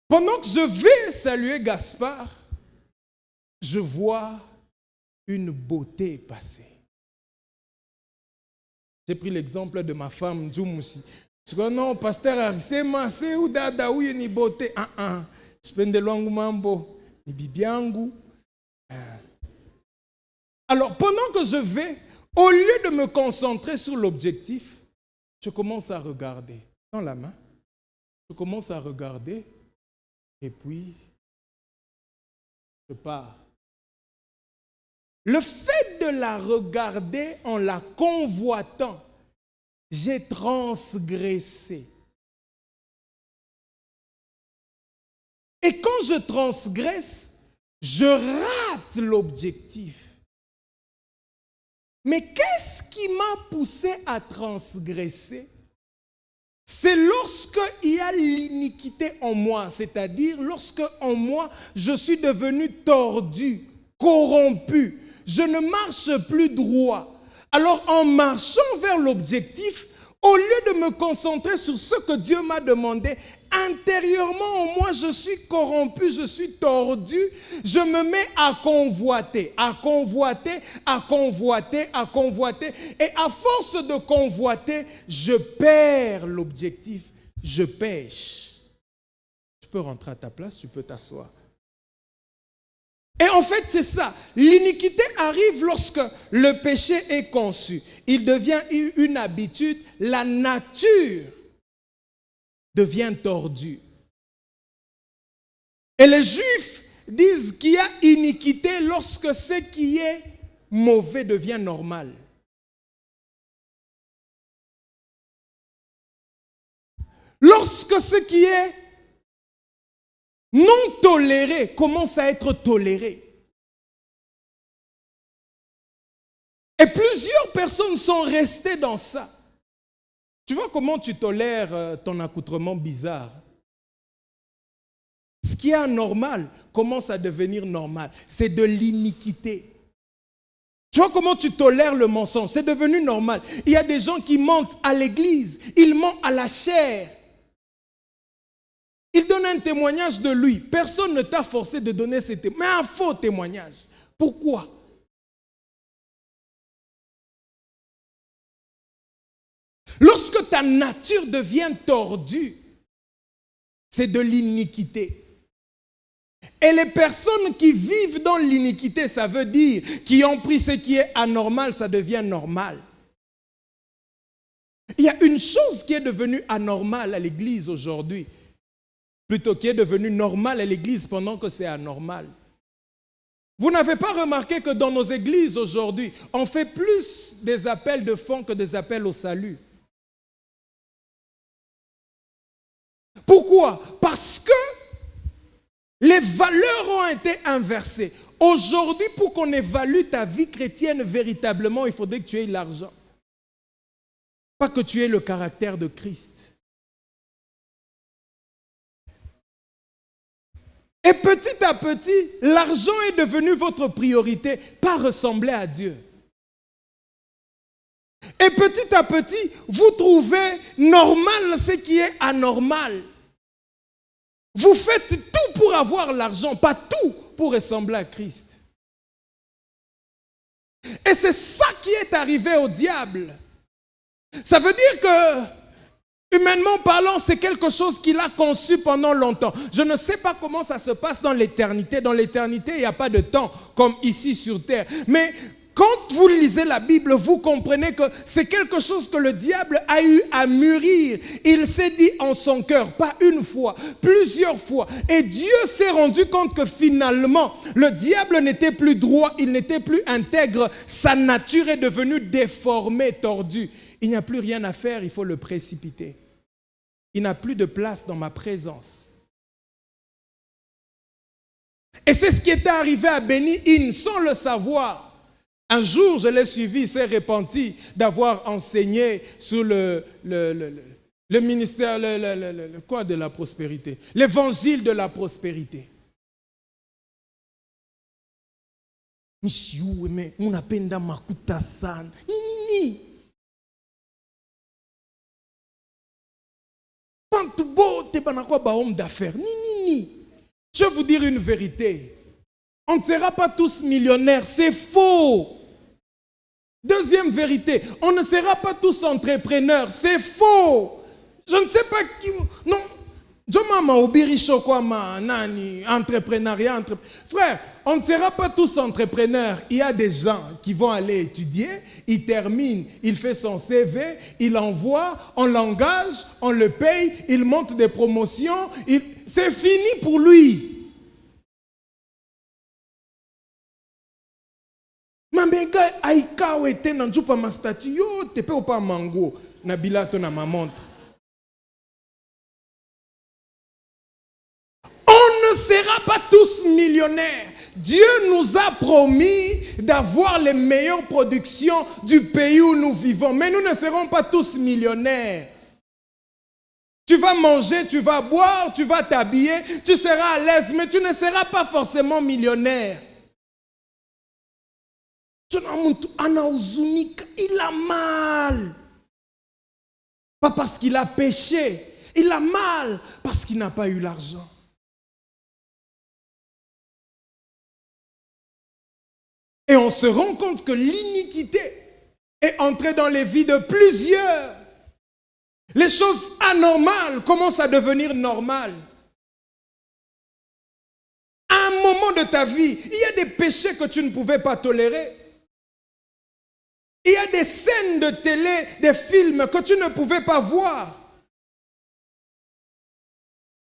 Pendant que je vais saluer Gaspard, je vois une beauté passer. J'ai pris l'exemple de ma femme, Djoumouchi. Je dis non, pasteur Arisema, c'est où dada où il y a une beauté. Je prends de longues mambo, ni bibiangu. Alors, pendant que je vais, au lieu de me concentrer sur l'objectif, je commence à regarder dans la main. Je commence à regarder et puis je pars. Le fait de la regarder en la convoitant, j'ai transgressé. Et quand je transgresse, je rate l'objectif. Mais qu'est-ce qui m'a poussé à transgresser? C'est lorsqu'il y a l'iniquité en moi, c'est-à-dire lorsque en moi, je suis devenu tordu, corrompu. Je ne marche plus droit. Alors en marchant vers l'objectif, au lieu de me concentrer sur ce que Dieu m'a demandé, intérieurement en moi, je suis corrompu, je suis tordu, je me mets à convoiter, à convoiter, à convoiter, à convoiter. Et à force de convoiter, je perds l'objectif, je pêche. Tu peux rentrer à ta place, tu peux t'asseoir. Et en fait, c'est ça. L'iniquité arrive lorsque le péché est conçu. Il devient une habitude. La nature devient tordue. Et les Juifs disent qu'il y a iniquité lorsque ce qui est mauvais devient normal. Lorsque ce qui est non toléré commence à être toléré. Et plusieurs personnes sont restées dans ça. Tu vois comment tu tolères ton accoutrement bizarre? Ce qui est anormal commence à devenir normal. C'est de l'iniquité. Tu vois comment tu tolères le mensonge? C'est devenu normal. Il y a des gens qui mentent à l'église. Ils mentent à la chair. Ils donnent un témoignage de lui. Personne ne t'a forcé de donner ce témoignage. Mais un faux témoignage. Pourquoi? Lorsque ta nature devient tordue, c'est de l'iniquité. Et les personnes qui vivent dans l'iniquité, ça veut dire qui ont pris ce qui est anormal, ça devient normal. Il y a une chose qui est devenue anormale à l'église aujourd'hui, plutôt qui est devenue normale à l'église pendant que c'est anormal. Vous n'avez pas remarqué que dans nos églises aujourd'hui, on fait plus des appels de fonds que des appels au salut? Pourquoi? Parce que les valeurs ont été inversées. Aujourd'hui, pour qu'on évalue ta vie chrétienne véritablement, il faudrait que tu aies l'argent. Pas que tu aies le caractère de Christ. Et petit à petit, l'argent est devenu votre priorité, pas ressembler à Dieu. Et petit à petit, vous trouvez normal ce qui est anormal. Vous faites tout pour avoir l'argent, pas tout pour ressembler à Christ. Et c'est ça qui est arrivé au diable. Ça veut dire que, humainement parlant, c'est quelque chose qu'il a conçu pendant longtemps. Je ne sais pas comment ça se passe dans l'éternité. Dans l'éternité, il n'y a pas de temps comme ici sur terre. Mais quand vous lisez la Bible, vous comprenez que c'est quelque chose que le diable a eu à mûrir. Il s'est dit en son cœur, pas une fois, plusieurs fois. Et Dieu s'est rendu compte que finalement, le diable n'était plus droit, il n'était plus intègre. Sa nature est devenue déformée, tordue. Il n'y a plus rien à faire, il faut le précipiter. Il n'a plus de place dans ma présence. Et c'est ce qui était arrivé à Benny Hinn sans le savoir. Un jour, je l'ai suivi, il s'est repenti d'avoir enseigné sous le ministère quoi de la prospérité, l'évangile de la prospérité. Monsieur, mais on appelle dans makuta san. Ni. Pantubo te banakwa ba homme d'affaires. Ni. Je vais vous dire une vérité. On ne sera pas tous millionnaires, c'est faux. Deuxième vérité, on ne sera pas tous entrepreneurs, c'est faux. Je ne sais pas qui... Non, entrepreneuriat. Frère, on ne sera pas tous entrepreneurs. Il y a des gens qui vont aller étudier, ils terminent, il fait son CV, il envoie, on l'engage, on le paye, il monte des promotions, c'est fini pour lui. Mambega aika wete na njupa ma statue yo tepe opa mango na bilato na ma montre. On ne sera pas tous millionnaires. Dieu nous a promis d'avoir les meilleures productions du pays où nous vivons. Mais nous ne serons pas tous millionnaires. Tu vas manger, tu vas boire, tu vas t'habiller, tu seras à l'aise, mais tu ne seras pas forcément millionnaire. Il a mal. Pas parce qu'il a péché. Il a mal parce qu'il n'a pas eu l'argent. Et on se rend compte que l'iniquité est entrée dans les vies de plusieurs. Les choses anormales commencent à devenir normales. À un moment de ta vie, il y a des péchés que tu ne pouvais pas tolérer. Il y a des scènes de télé, des films que tu ne pouvais pas voir.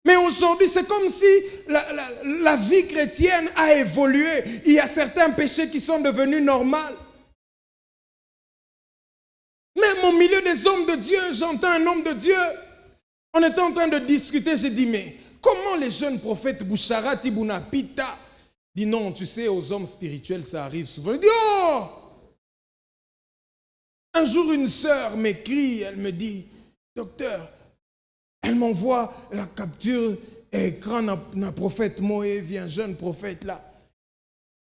Mais aujourd'hui, c'est comme si la vie chrétienne a évolué. Il y a certains péchés qui sont devenus normaux. Même au milieu des hommes de Dieu, j'entends un homme de Dieu. On était en train de discuter, j'ai dit, mais comment les jeunes prophètes Bouchara, Tibouna, Pita, dit non, tu sais, aux hommes spirituels, ça arrive souvent. Il dit, oh! Un jour, une sœur m'écrit, elle me dit, docteur, elle m'envoie la capture écran d'un prophète Moïse, un jeune prophète là.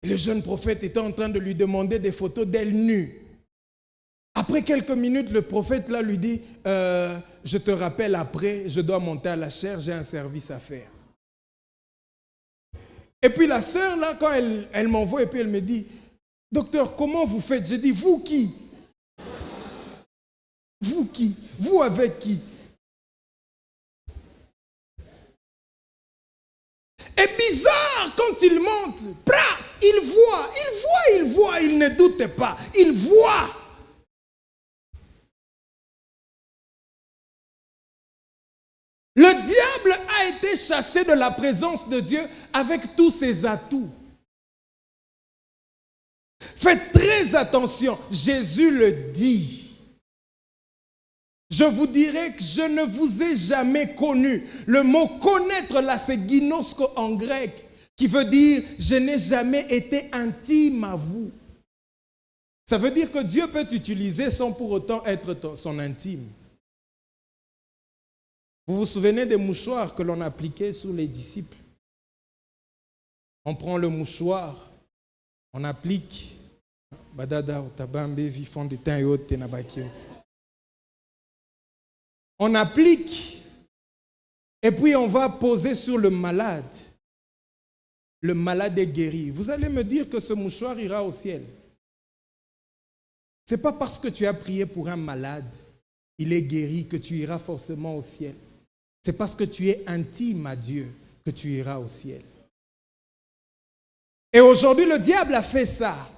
Et le jeune prophète était en train de lui demander des photos d'elle nue. Après quelques minutes, le prophète là lui dit, je te rappelle après, je dois monter à la chaire, j'ai un service à faire. Et puis la sœur là, quand elle m'envoie et puis elle me dit, docteur, comment vous faites? J'ai dit, vous qui? Vous qui? Vous avec qui? Et bizarre, quand il monte, il voit, il ne doute pas, il voit. Le diable a été chassé de la présence de Dieu avec tous ses atouts. Faites très attention, Jésus le dit. Je vous dirai que je ne vous ai jamais connu. Le mot connaître là, c'est ginosko en grec, qui veut dire je n'ai jamais été intime à vous. Ça veut dire que Dieu peut t'utiliser sans pour autant être son intime. Vous vous souvenez des mouchoirs que l'on appliquait sur les disciples? On prend le mouchoir, on applique. On applique et puis on va poser sur le malade. Le malade est guéri. Vous allez me dire que ce mouchoir ira au ciel. Ce n'est pas parce que tu as prié pour un malade, il est guéri, que tu iras forcément au ciel. C'est parce que tu es intime à Dieu que tu iras au ciel. Et aujourd'hui, le diable a fait ça.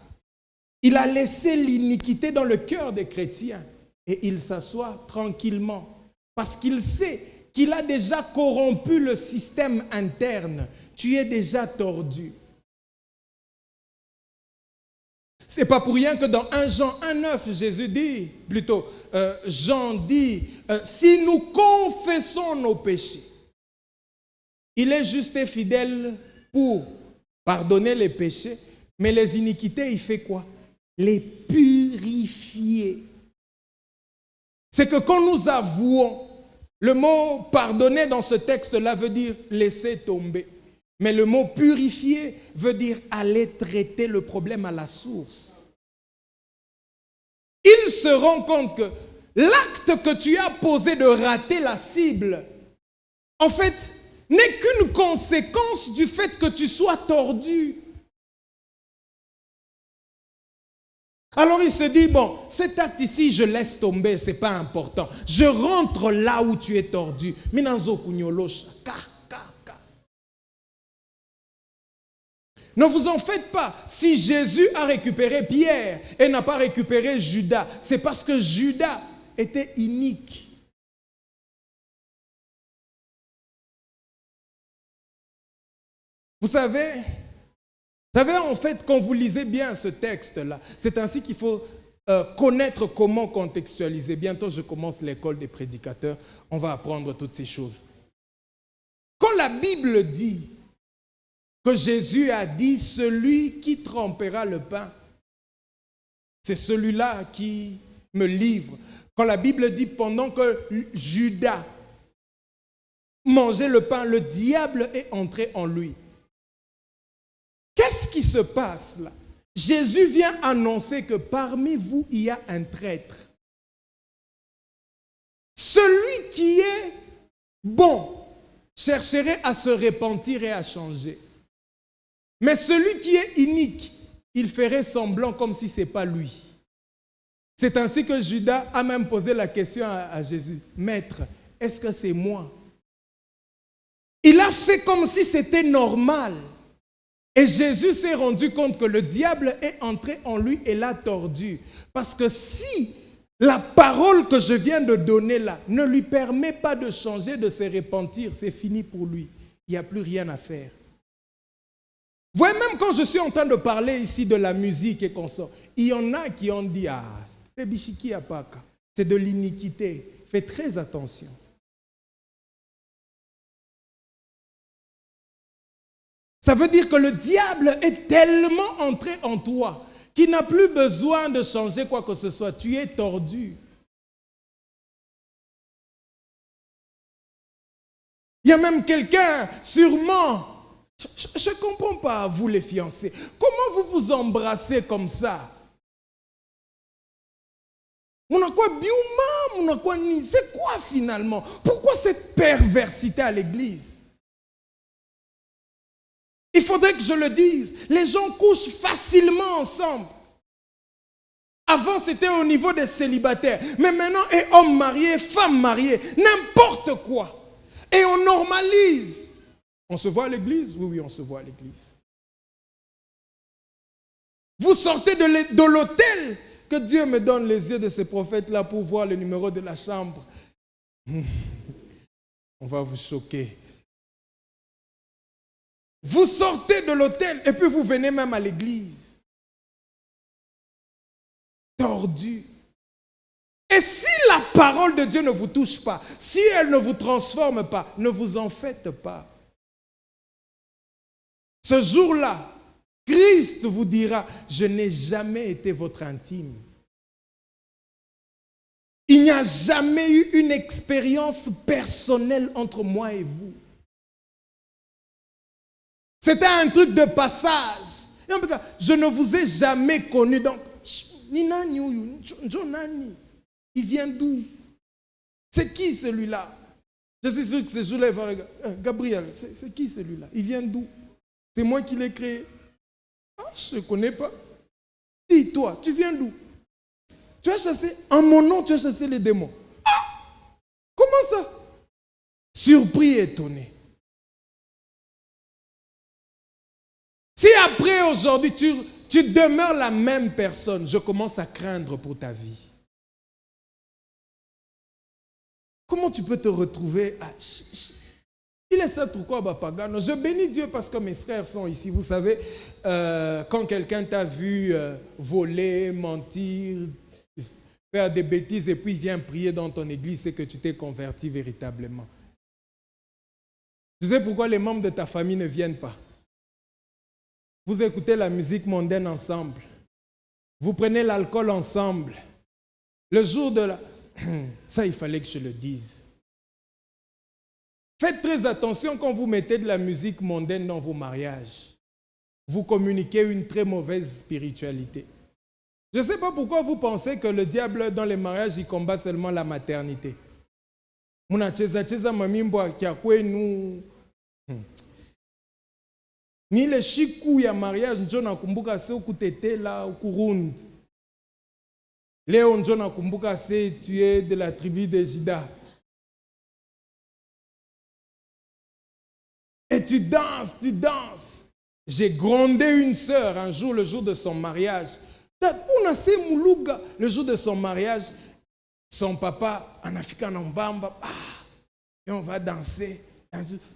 Il a laissé l'iniquité dans le cœur des chrétiens et il s'assoit tranquillement parce qu'il sait qu'il a déjà corrompu le système interne. Tu es déjà tordu. Ce n'est pas pour rien que dans 1 Jean 1,9, Jésus dit, plutôt, Jean dit, si nous confessons nos péchés, il est juste et fidèle pour pardonner les péchés, mais les iniquités, il fait quoi? Les purifier. C'est que quand nous avouons, le mot pardonner dans ce texte-là veut dire laisser tomber. Mais le mot purifier veut dire aller traiter le problème à la source. Il se rend compte que l'acte que tu as posé de rater la cible, en fait, n'est qu'une conséquence du fait que tu sois tordu. Alors il se dit, bon, cet acte ici, je laisse tomber, ce n'est pas important. Je rentre là où tu es tordu. Ne vous en faites pas. Si Jésus a récupéré Pierre et n'a pas récupéré Judas, c'est parce que Judas était inique. Vous savez en fait, quand vous lisez bien ce texte-là, c'est ainsi qu'il faut connaître comment contextualiser. Bientôt, je commence l'école des prédicateurs. On va apprendre toutes ces choses. Quand la Bible dit que Jésus a dit, celui qui trempera le pain, c'est celui-là qui me livre. Quand la Bible dit, pendant que Judas mangeait le pain, le diable est entré en lui. Qu'est-ce qui se passe là? Jésus vient annoncer que parmi vous, il y a un traître. Celui qui est bon chercherait à se repentir et à changer. Mais celui qui est inique, il ferait semblant comme si ce n'est pas lui. C'est ainsi que Judas a même posé la question à Jésus. Maître, est-ce que c'est moi? Il a fait comme si c'était normal. Et Jésus s'est rendu compte que le diable est entré en lui et l'a tordu. Parce que si la parole que je viens de donner là ne lui permet pas de changer, de se repentir, c'est fini pour lui. Il n'y a plus rien à faire. Vous voyez, même quand je suis en train de parler ici de la musique et qu'on sort, il y en a qui ont dit, c'est Bishiki Apaka, c'est de l'iniquité. Faites très attention. Ça veut dire que le diable est tellement entré en toi qu'il n'a plus besoin de changer quoi que ce soit. Tu es tordu. Il y a même quelqu'un, sûrement, Je ne comprends pas, vous les fiancés. Comment vous vous embrassez comme ça? C'est quoi finalement? Pourquoi cette perversité à l'église? Il faudrait que je le dise. Les gens couchent facilement ensemble. Avant, c'était au niveau des célibataires. Mais maintenant, et hommes mariés, femmes mariées, n'importe quoi. Et on normalise. On se voit à l'église? Oui, on se voit à l'église. Vous sortez de l'hôtel. Que Dieu me donne les yeux de ces prophètes-là pour voir le numéro de la chambre. On va vous choquer. Vous sortez de l'hôtel et puis vous venez même à l'église. Tordu. Et si la parole de Dieu ne vous touche pas, si elle ne vous transforme pas, ne vous en faites pas. Ce jour-là, Christ vous dira, je n'ai jamais été votre intime. Il n'y a jamais eu une expérience personnelle entre moi et vous. C'était un truc de passage. Et en tout cas, je ne vous ai jamais connu. Donc, il vient d'où? C'est qui celui-là? Je suis sûr que ce jour-là, il va regarder. Gabriel, c'est qui celui-là? Il vient d'où? C'est moi qui l'ai créé. Ah, je ne connais pas. Dis-toi, tu viens d'où? Tu as chassé, en mon nom, tu as chassé les démons. Ah! Comment ça? Surpris et étonné. Si après, aujourd'hui, tu demeures la même personne, je commence à craindre pour ta vie. Comment tu peux te retrouver à... Il est ça pourquoi Bapagano. Je bénis Dieu parce que mes frères sont ici. Vous savez, quand quelqu'un t'a vu voler, mentir, faire des bêtises et puis il vient prier dans ton église, c'est que tu t'es converti véritablement. Tu sais pourquoi les membres de ta famille ne viennent pas? Vous écoutez la musique mondaine ensemble. Vous prenez l'alcool ensemble. Le jour de la... Ça, il fallait que je le dise. Faites très attention quand vous mettez de la musique mondaine dans vos mariages. Vous communiquez une très mauvaise spiritualité. Je ne sais pas pourquoi vous pensez que le diable dans les mariages, il combat seulement la maternité. Ni le chikou ya mariage njo nakumbuka se ukutete la ukurundi. Léon njo nakumbuka se tu es de la tribu de Juda. Et tu danses, tu danses. J'ai grondé une sœur un jour, le jour de son mariage. Le jour de son mariage, son papa en Afrique en Mbamba, et on va danser.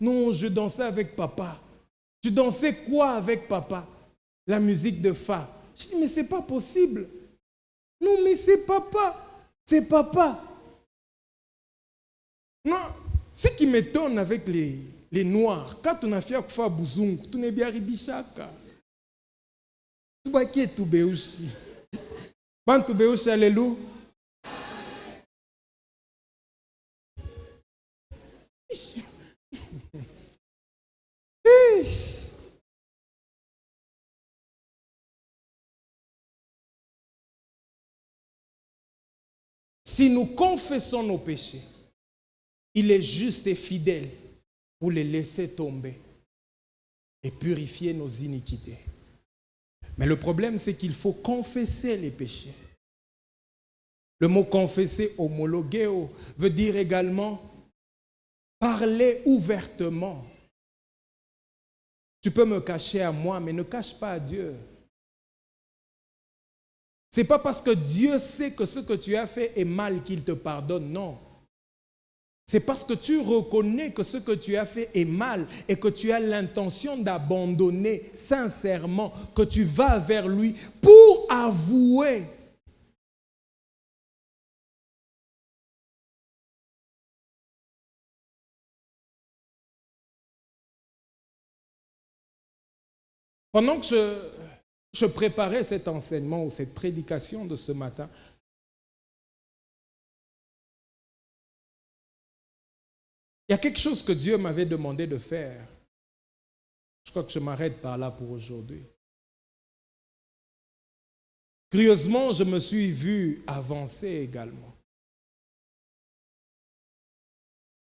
Non, je dansais avec papa. Tu dansais quoi avec papa? La musique de Fa. Je dis, mais c'est pas possible. Non, mais c'est papa. C'est papa. Non, ce qui m'étonne avec les Noirs, quand on a fait Akfa Bouzung, tu n'es bien ribishaka. Tu vois qui est Toubéouchi? Ban Toubéouchi, alléluia. Si nous confessons nos péchés, il est juste et fidèle pour les laisser tomber et purifier nos iniquités. Mais le problème, c'est qu'il faut confesser les péchés. Le mot confesser, homologueo, veut dire également parler ouvertement. Tu peux me cacher à moi, mais ne cache pas à Dieu. Ce n'est pas parce que Dieu sait que ce que tu as fait est mal qu'il te pardonne, non. C'est parce que tu reconnais que ce que tu as fait est mal et que tu as l'intention d'abandonner sincèrement, que tu vas vers lui pour avouer. Pendant que je préparais cet enseignement ou cette prédication de ce matin, il y a quelque chose que Dieu m'avait demandé de faire. Je crois que je m'arrête par là pour aujourd'hui. Curieusement, je me suis vu avancer également.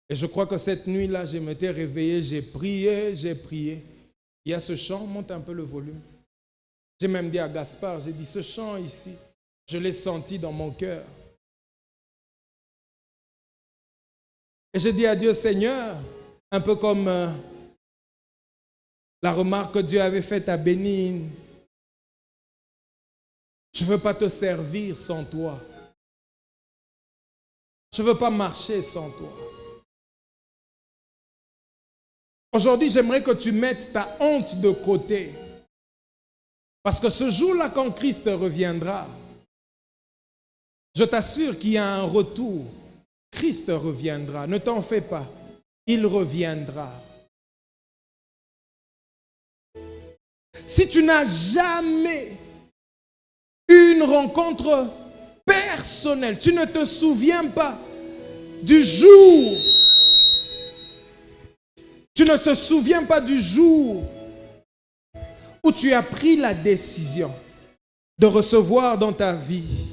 Et je crois que cette nuit-là, je m'étais réveillé, j'ai prié. Il y a ce chant, monte un peu le volume. J'ai même dit à Gaspard, j'ai dit, ce chant ici, je l'ai senti dans mon cœur. Et j'ai dit à Dieu, Seigneur, un peu comme la remarque que Dieu avait faite à Bénigne, je ne veux pas te servir sans toi. Je ne veux pas marcher sans toi. Aujourd'hui, j'aimerais que tu mettes ta honte de côté. Parce que ce jour-là, quand Christ reviendra, je t'assure qu'il y a un retour. Christ reviendra. Ne t'en fais pas. Il reviendra. Si tu n'as jamais eu une rencontre personnelle, tu ne te souviens pas du jour. Tu ne te souviens pas du jour où tu as pris la décision de recevoir dans ta vie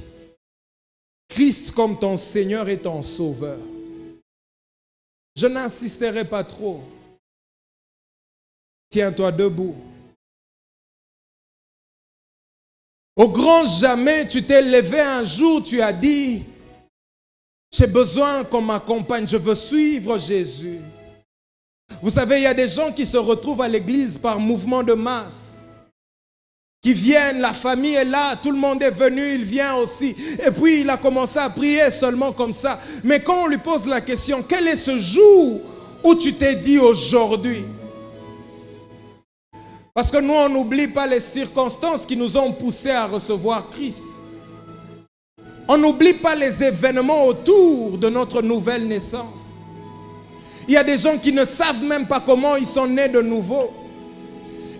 Christ comme ton Seigneur et ton Sauveur. Je n'insisterai pas trop. Tiens-toi debout. Au grand jamais, tu t'es levé un jour, tu as dit, j'ai besoin qu'on m'accompagne, je veux suivre Jésus. Vous savez, il y a des gens qui se retrouvent à l'église par mouvement de masse, qui viennent, la famille est là, tout le monde est venu, il vient aussi. Et puis il a commencé à prier seulement comme ça. Mais quand on lui pose la question, quel est ce jour où tu t'es dit aujourd'hui? Parce que nous, on n'oublie pas les circonstances qui nous ont poussés à recevoir Christ. On n'oublie pas les événements autour de notre nouvelle naissance. Il y a des gens qui ne savent même pas comment ils sont nés de nouveau.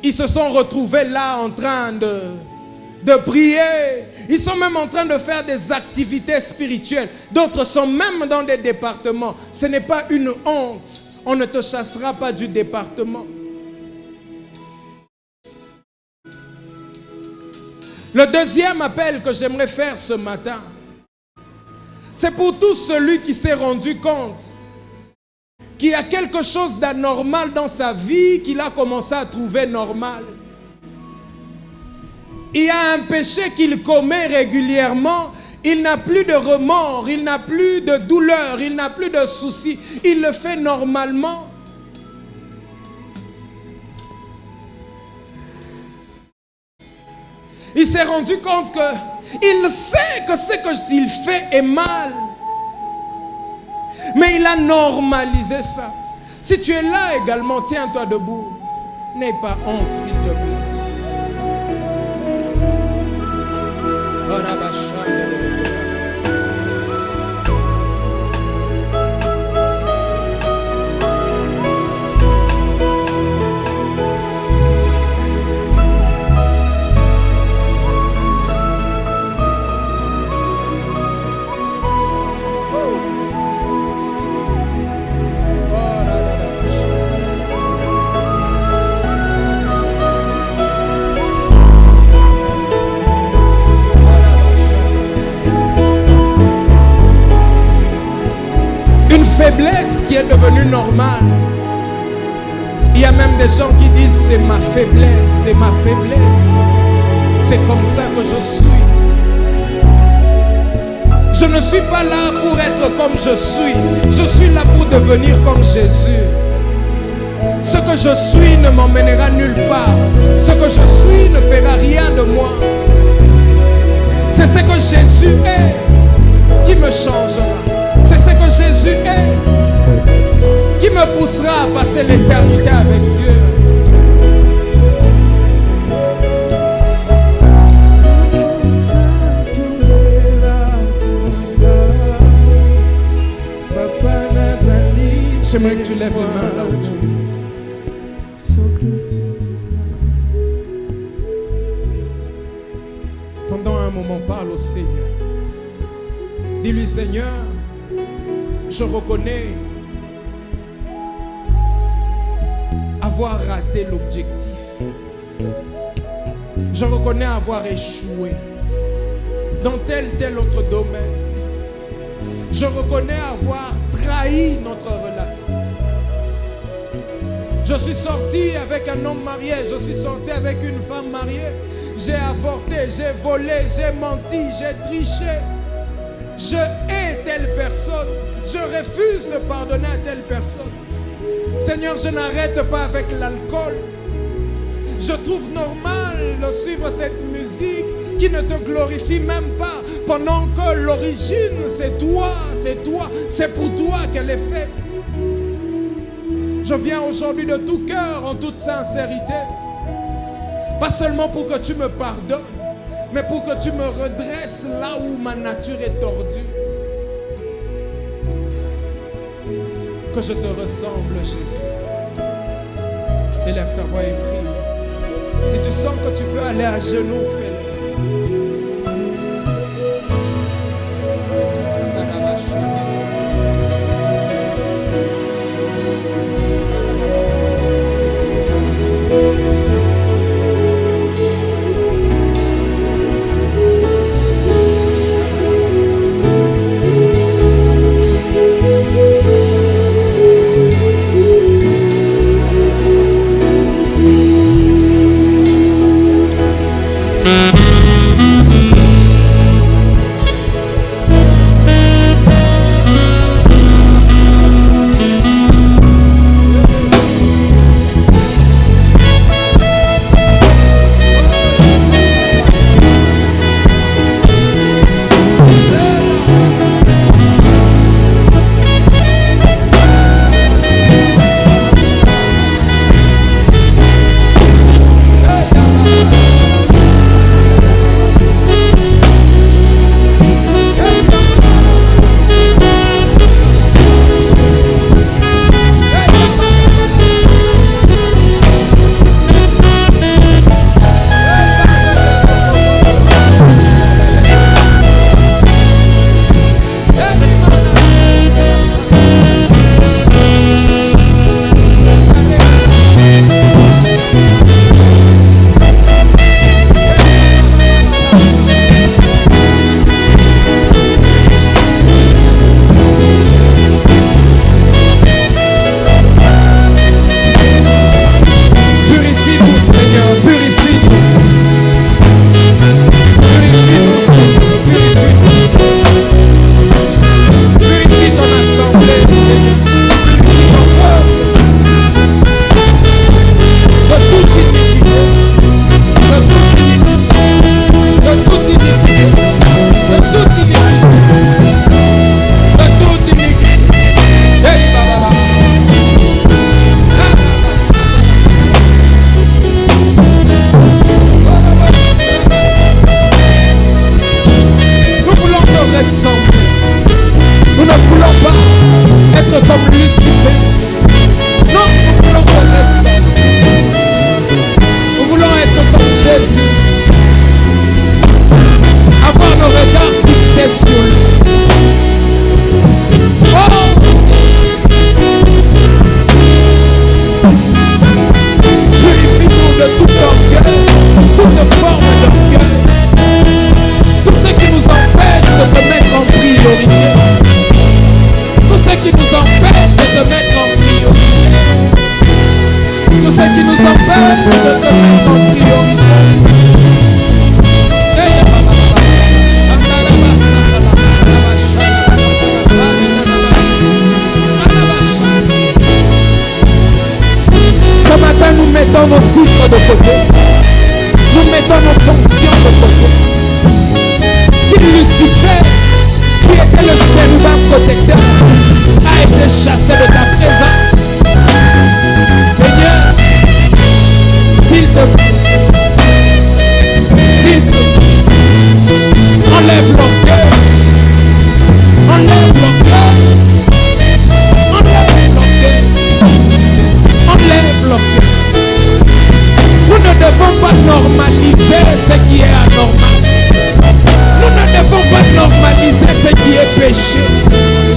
Ils se sont retrouvés là en train de prier. Ils sont même en train de faire des activités spirituelles. D'autres sont même dans des départements. Ce n'est pas une honte. On ne te chassera pas du département. Le deuxième appel que j'aimerais faire ce matin, c'est pour tout celui qui s'est rendu compte qu'il y a quelque chose d'anormal dans sa vie qu'il a commencé à trouver normal. Il y a un péché qu'il commet régulièrement, il n'a plus de remords, il n'a plus de douleur, il n'a plus de soucis, il le fait normalement. Il s'est rendu compte qu'il sait que ce qu'il fait est mal. Mais il a normalisé ça. Si tu es là également, tiens-toi debout. N'aie pas honte, s'il te plaît. Faiblesse qui est devenue normale. Il y a même des gens qui disent c'est ma faiblesse, c'est ma faiblesse. C'est comme ça que je suis. Je ne suis pas là pour être comme je suis là pour devenir comme Jésus. Ce que je suis ne m'emmènera nulle part. Ce que je suis ne fera rien de moi. C'est ce que Jésus est qui me changera. C'est ce que Jésus est qui me poussera à passer l'éternité avec Dieu. J'aimerais que tu lèves les mains là où tu es. Pendant un moment, parle au Seigneur. Dis-lui, Seigneur, je reconnais avoir raté l'objectif. Je reconnais avoir échoué dans tel autre domaine. Je reconnais avoir trahi notre relation. Je suis sorti avec un homme marié, je suis sorti avec une femme mariée. J'ai avorté, j'ai volé, j'ai menti, j'ai triché. Je hais telle personne. Je refuse de pardonner à telle personne. Seigneur, je n'arrête pas avec l'alcool. Je trouve normal de suivre cette musique qui ne te glorifie même pas, pendant que l'origine, c'est toi, c'est pour toi qu'elle est faite. Je viens aujourd'hui de tout cœur, en toute sincérité, pas seulement pour que tu me pardonnes, mais pour que tu me redresses là où ma nature est tordue. Que je te ressemble, Jésus. Élève ta voix et prie. Si tu sens que tu peux aller à genoux, fais-le.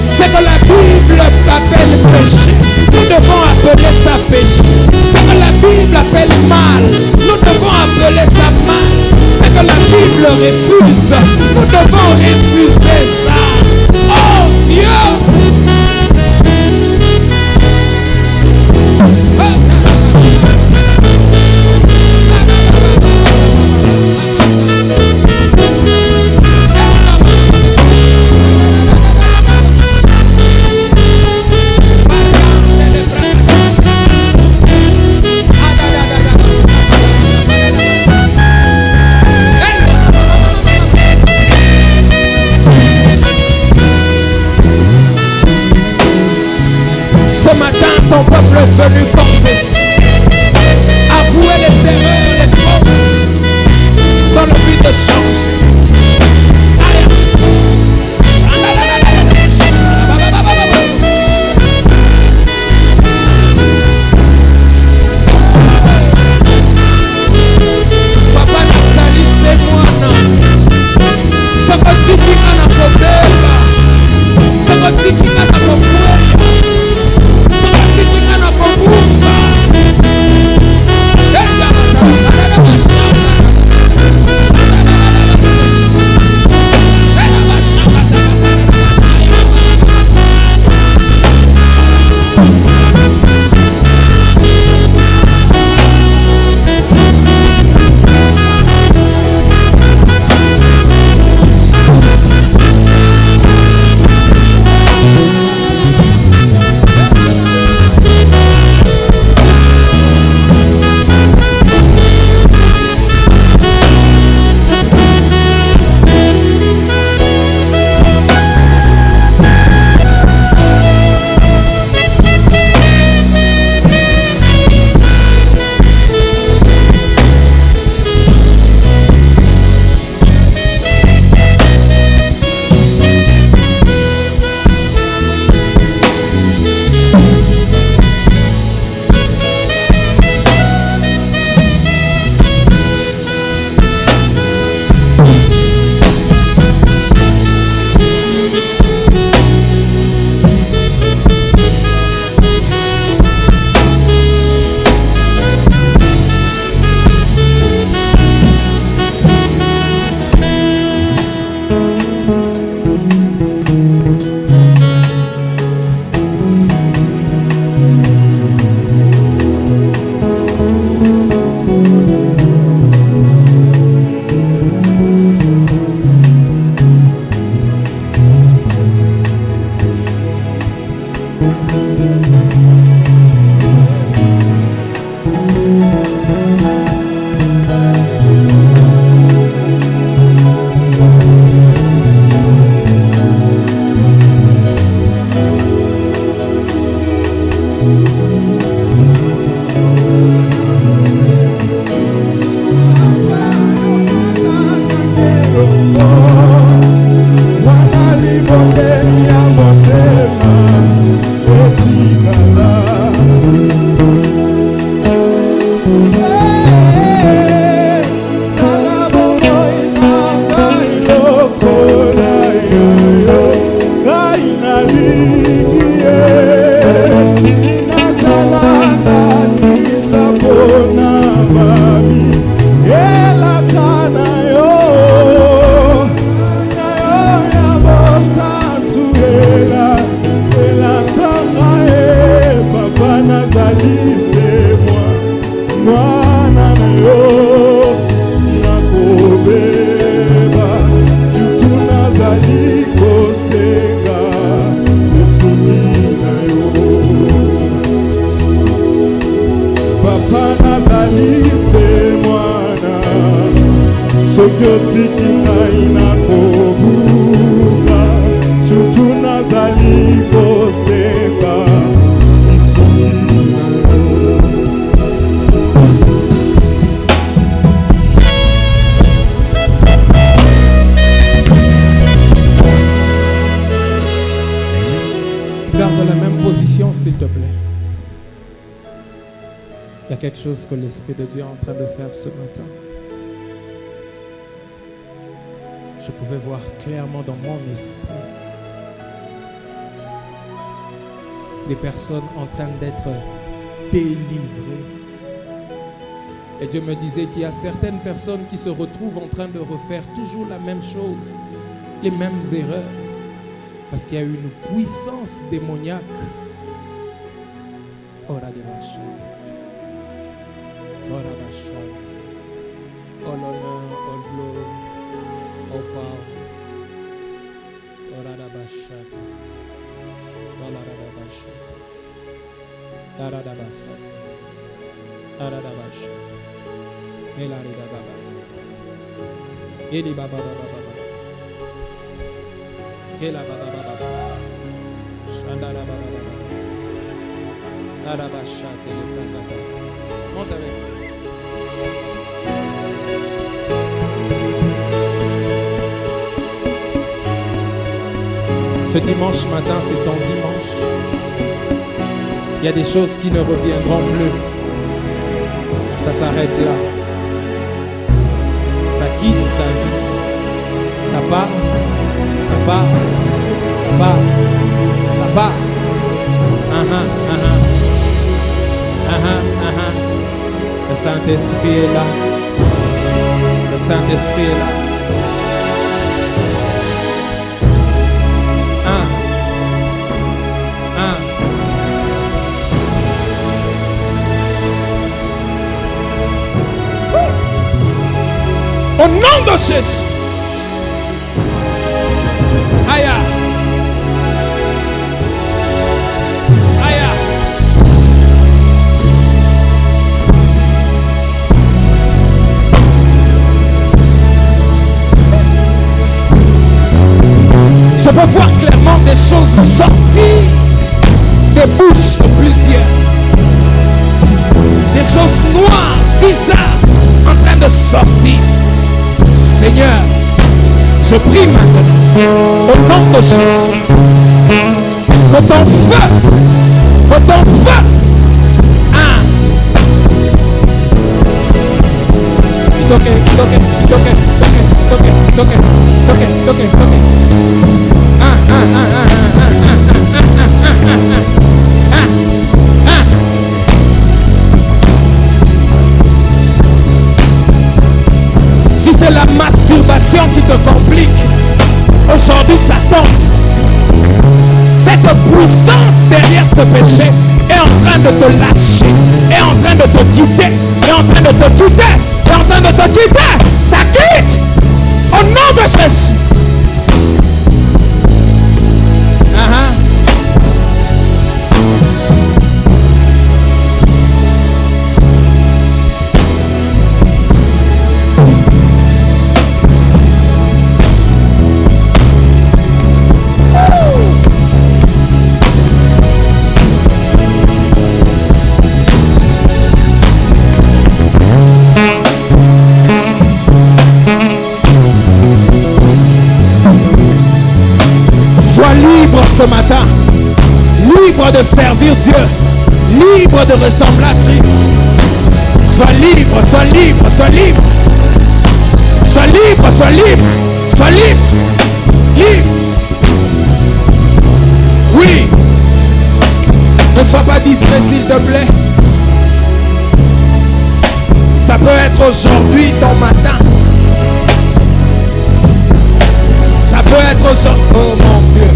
C'est que la Bible appelle péché. refuse. Nous devons refuser ça. Oh Dieu! Ce matin, ton peuple est venu confesser, avouer les erreurs, les fautes, dans le but de changer. Papa Nazali, c'est moi, non. Ça me dit qu'il y a un problème. Ça me dit qu'il y a un problème. Quelque chose que l'Esprit de Dieu est en train de faire ce matin. Je pouvais voir clairement dans mon esprit des personnes en train d'être délivrées Et Dieu me disait qu'il y a certaines personnes qui se retrouvent en train de refaire toujours la même chose, les mêmes erreurs, parce qu'il y a une puissance démoniaque. Ora de Bachat. Ora Bachat. All honor, all glory, all power. Ora da Bachat. Ora da Bachat. Ora da Bachat. Ora da Bachat. Melari da Bachat. Eli Baba Baba. Ela Baba Baba. Shandara Baba Baba. Ora Bachat et les Bragadas. Monte avec moi. Ce dimanche matin, c'est ton dimanche. Il y a des choses qui ne reviendront plus. Ça s'arrête là. Ça quitte ta vie. Ça part, ça part, ça part, ça part. Le Saint-Esprit est là. Le Saint-Esprit est là. Au nom de Jésus. Aya. Aya. Je peux voir clairement des choses sortir des bouches de plusieurs. Des choses noires, bizarres, en train de sortir. Seigneur, je prie maintenant, au nom de Jésus, que ton feu, si c'est la masturbation qui te complique, aujourd'hui ça tombe. Cette puissance derrière ce péché est en train de te lâcher, est en train de te quitter, est en train de te quitter, est en train de te quitter. Ça quitte au nom de Jésus. Ce matin, libre de servir Dieu, libre de ressembler à Christ. Sois libre, sois libre, sois libre. Sois libre, sois libre, sois libre. Libre. Oui. Ne sois pas distrait, s'il te plaît. Ça peut être aujourd'hui, ton matin. Ça peut être aujourd'hui. Oh mon Dieu.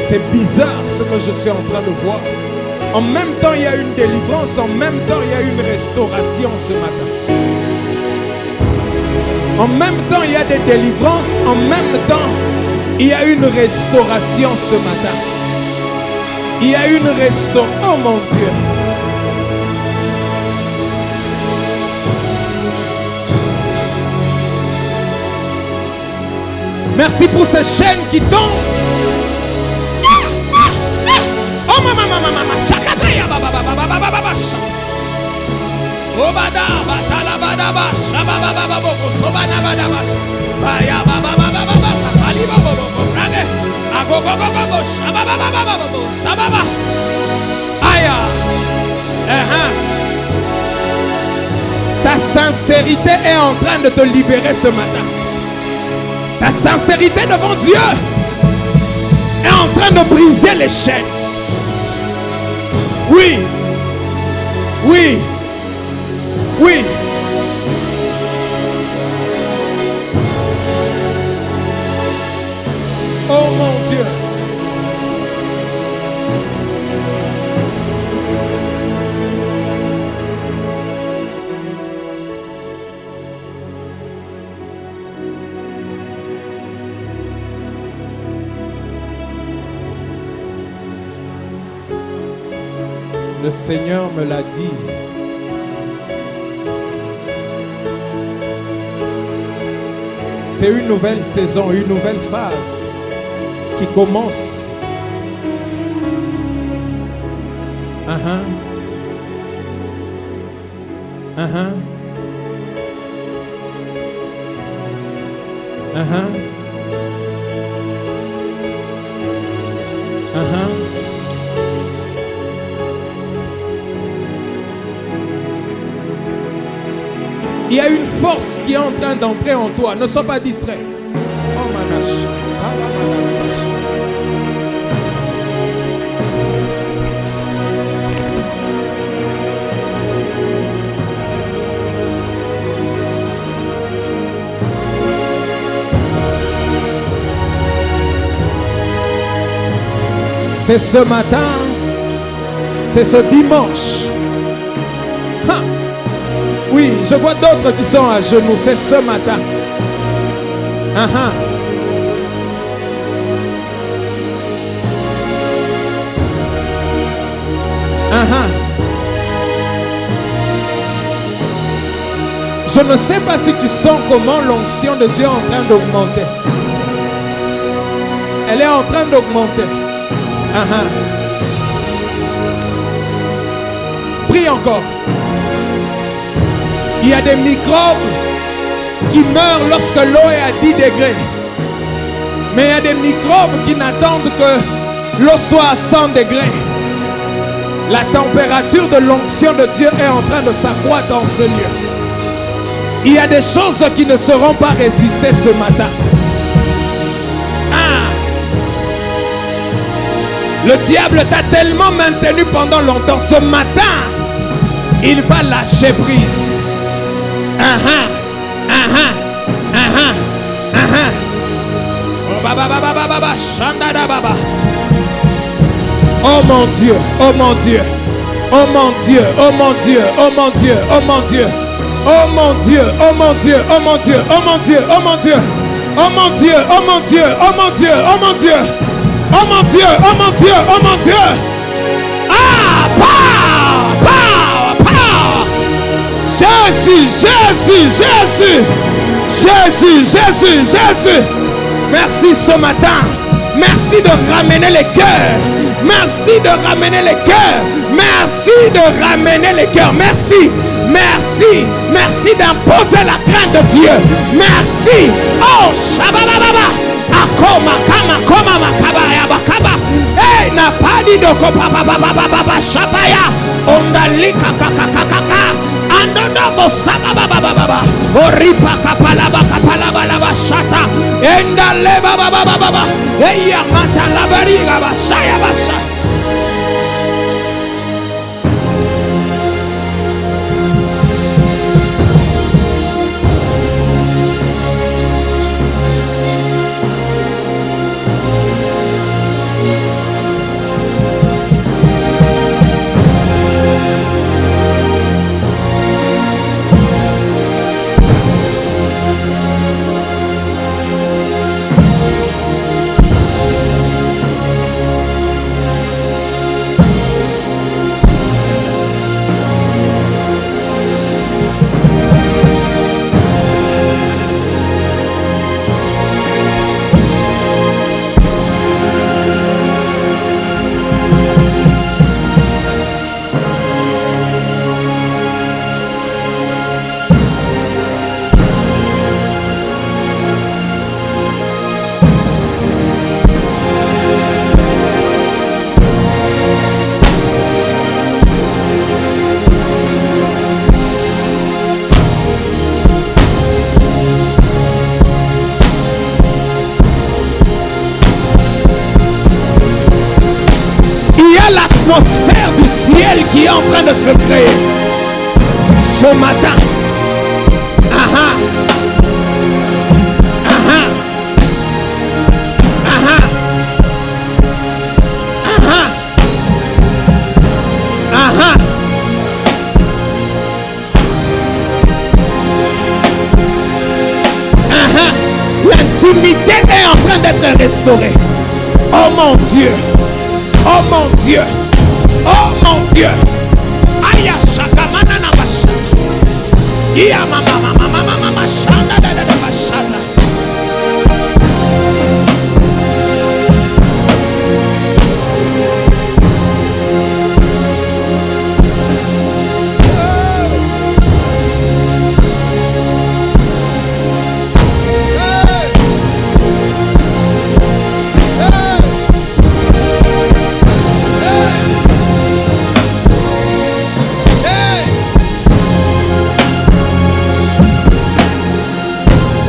C'est bizarre ce que je suis en train de voir. En même temps, il y a une délivrance, en même temps, il y a une restauration ce matin. En même temps, il y a des délivrances, en même temps, il y a une restauration ce matin. Il y a une restauration. Oh mon Dieu. Merci pour ces chaînes qui tombent. Oh maman, maman, maman, chakabaya, baba, baba, baba, baba, baba, obada, batala, bada, basha, baba, baba, baba, sobana, bada, basha, baya, baba, baba, baba, baba, ali, baba, baba, brade, agogo, Ta sincérité est en train de te libérer ce matin. Ta sincérité devant Dieu est en train de briser les chaînes. Oui. Oui. Oui. Oh mon Dieu. Le Seigneur me l'a dit. C'est une nouvelle saison, une nouvelle phase qui commence. Il y a une force qui est en train d'entrer en toi. Ne sois pas distrait. Oh Manash. C'est ce matin, c'est ce dimanche. Oui, je vois d'autres qui sont à genoux. C'est ce matin. Je ne sais pas si tu sens comment l'onction de Dieu est en train d'augmenter. Elle est en train d'augmenter. Prie encore. Il y a des microbes qui meurent lorsque l'eau est à 10 degrés. Mais il y a des microbes qui n'attendent que l'eau soit à 100 degrés. La température de l'onction de Dieu est en train de s'accroître dans ce lieu. Il y a des choses qui ne seront pas résistées ce matin. Le diable t'a tellement maintenu pendant longtemps. Ce matin, il va lâcher prise. Oh mon Dieu, oh mon Dieu, oh mon Dieu, oh mon Dieu, oh mon Dieu, oh mon Dieu, oh mon Dieu, oh mon Dieu, oh mon Dieu, oh mon Dieu, oh mon Dieu, oh mon Dieu, oh mon Dieu, oh mon Dieu, oh mon Dieu, oh mon Dieu, oh mon Dieu, oh mon Dieu. Ah, pow, Jésus, Jésus, Jésus, Jésus, Jésus, Jésus. Merci ce matin. Merci de ramener les cœurs. Merci de ramener les cœurs. Merci de ramener les cœurs. Merci. Merci. Merci d'imposer la crainte de Dieu. Merci. Oh, Shabababa. Akoma, kama, koma, makabaya, bakaba. Eh, n'a pas dit de kopa, baba, shabaya. Ondalika, kakakakaka. Andodobo, sabababa. Oripa, kapalaba, kapalaba, laba, shata. Endale, baba. Eya, mata, labariga, basaya, basa. l'atmosphère du ciel qui est en train de se créer. Ce matin. Aha. Aha. Aha. Aha. Aha. Aha. L'intimité est en train d'être restaurée. Oh mon Dieu. Oh mon Dieu. Oh mon Dieu. Aya shakamana na bashata. Iya mama shanda da bashata.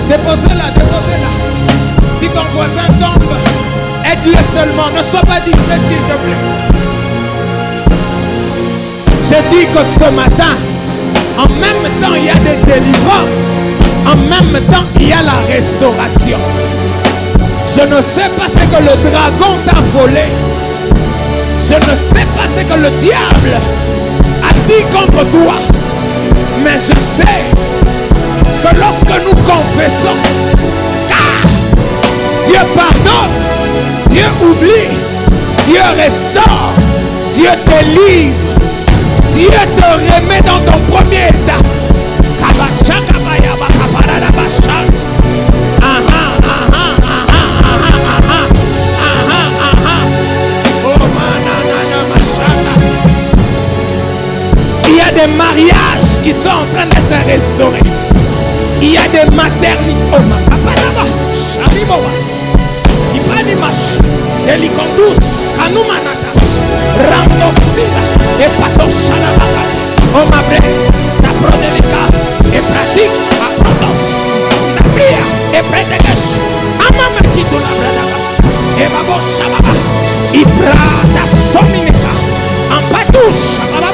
Déposez-la, déposez-la. Si ton voisin tombe, aide-le seulement. Ne sois pas distrait, s'il te plaît. Je dis que ce matin, en même temps il y a des délivrances, en même temps il y a la restauration. Je ne sais pas ce que le dragon t'a volé. Je ne sais pas ce que le diable a dit contre toi. Mais je sais que lorsque nous confessons, car Dieu pardonne, Dieu oublie, Dieu restaure, Dieu délivre, Dieu te remet dans ton premier état. Il y a des mariages qui sont en train d'être restaurés. Il y a des maternités. Oh ma capanaba, Shamiboas, Imanimash, Delicondus, Kanumanatas, Randosila, et Patoshalabakata. Oh ma brè, ta prodelica, et pratique, ma prodos, ta prière, et prédégesh, Amamakitu la bradabas, et Babo Shababa, Ibrata Sominica, Ampatus, Shababa.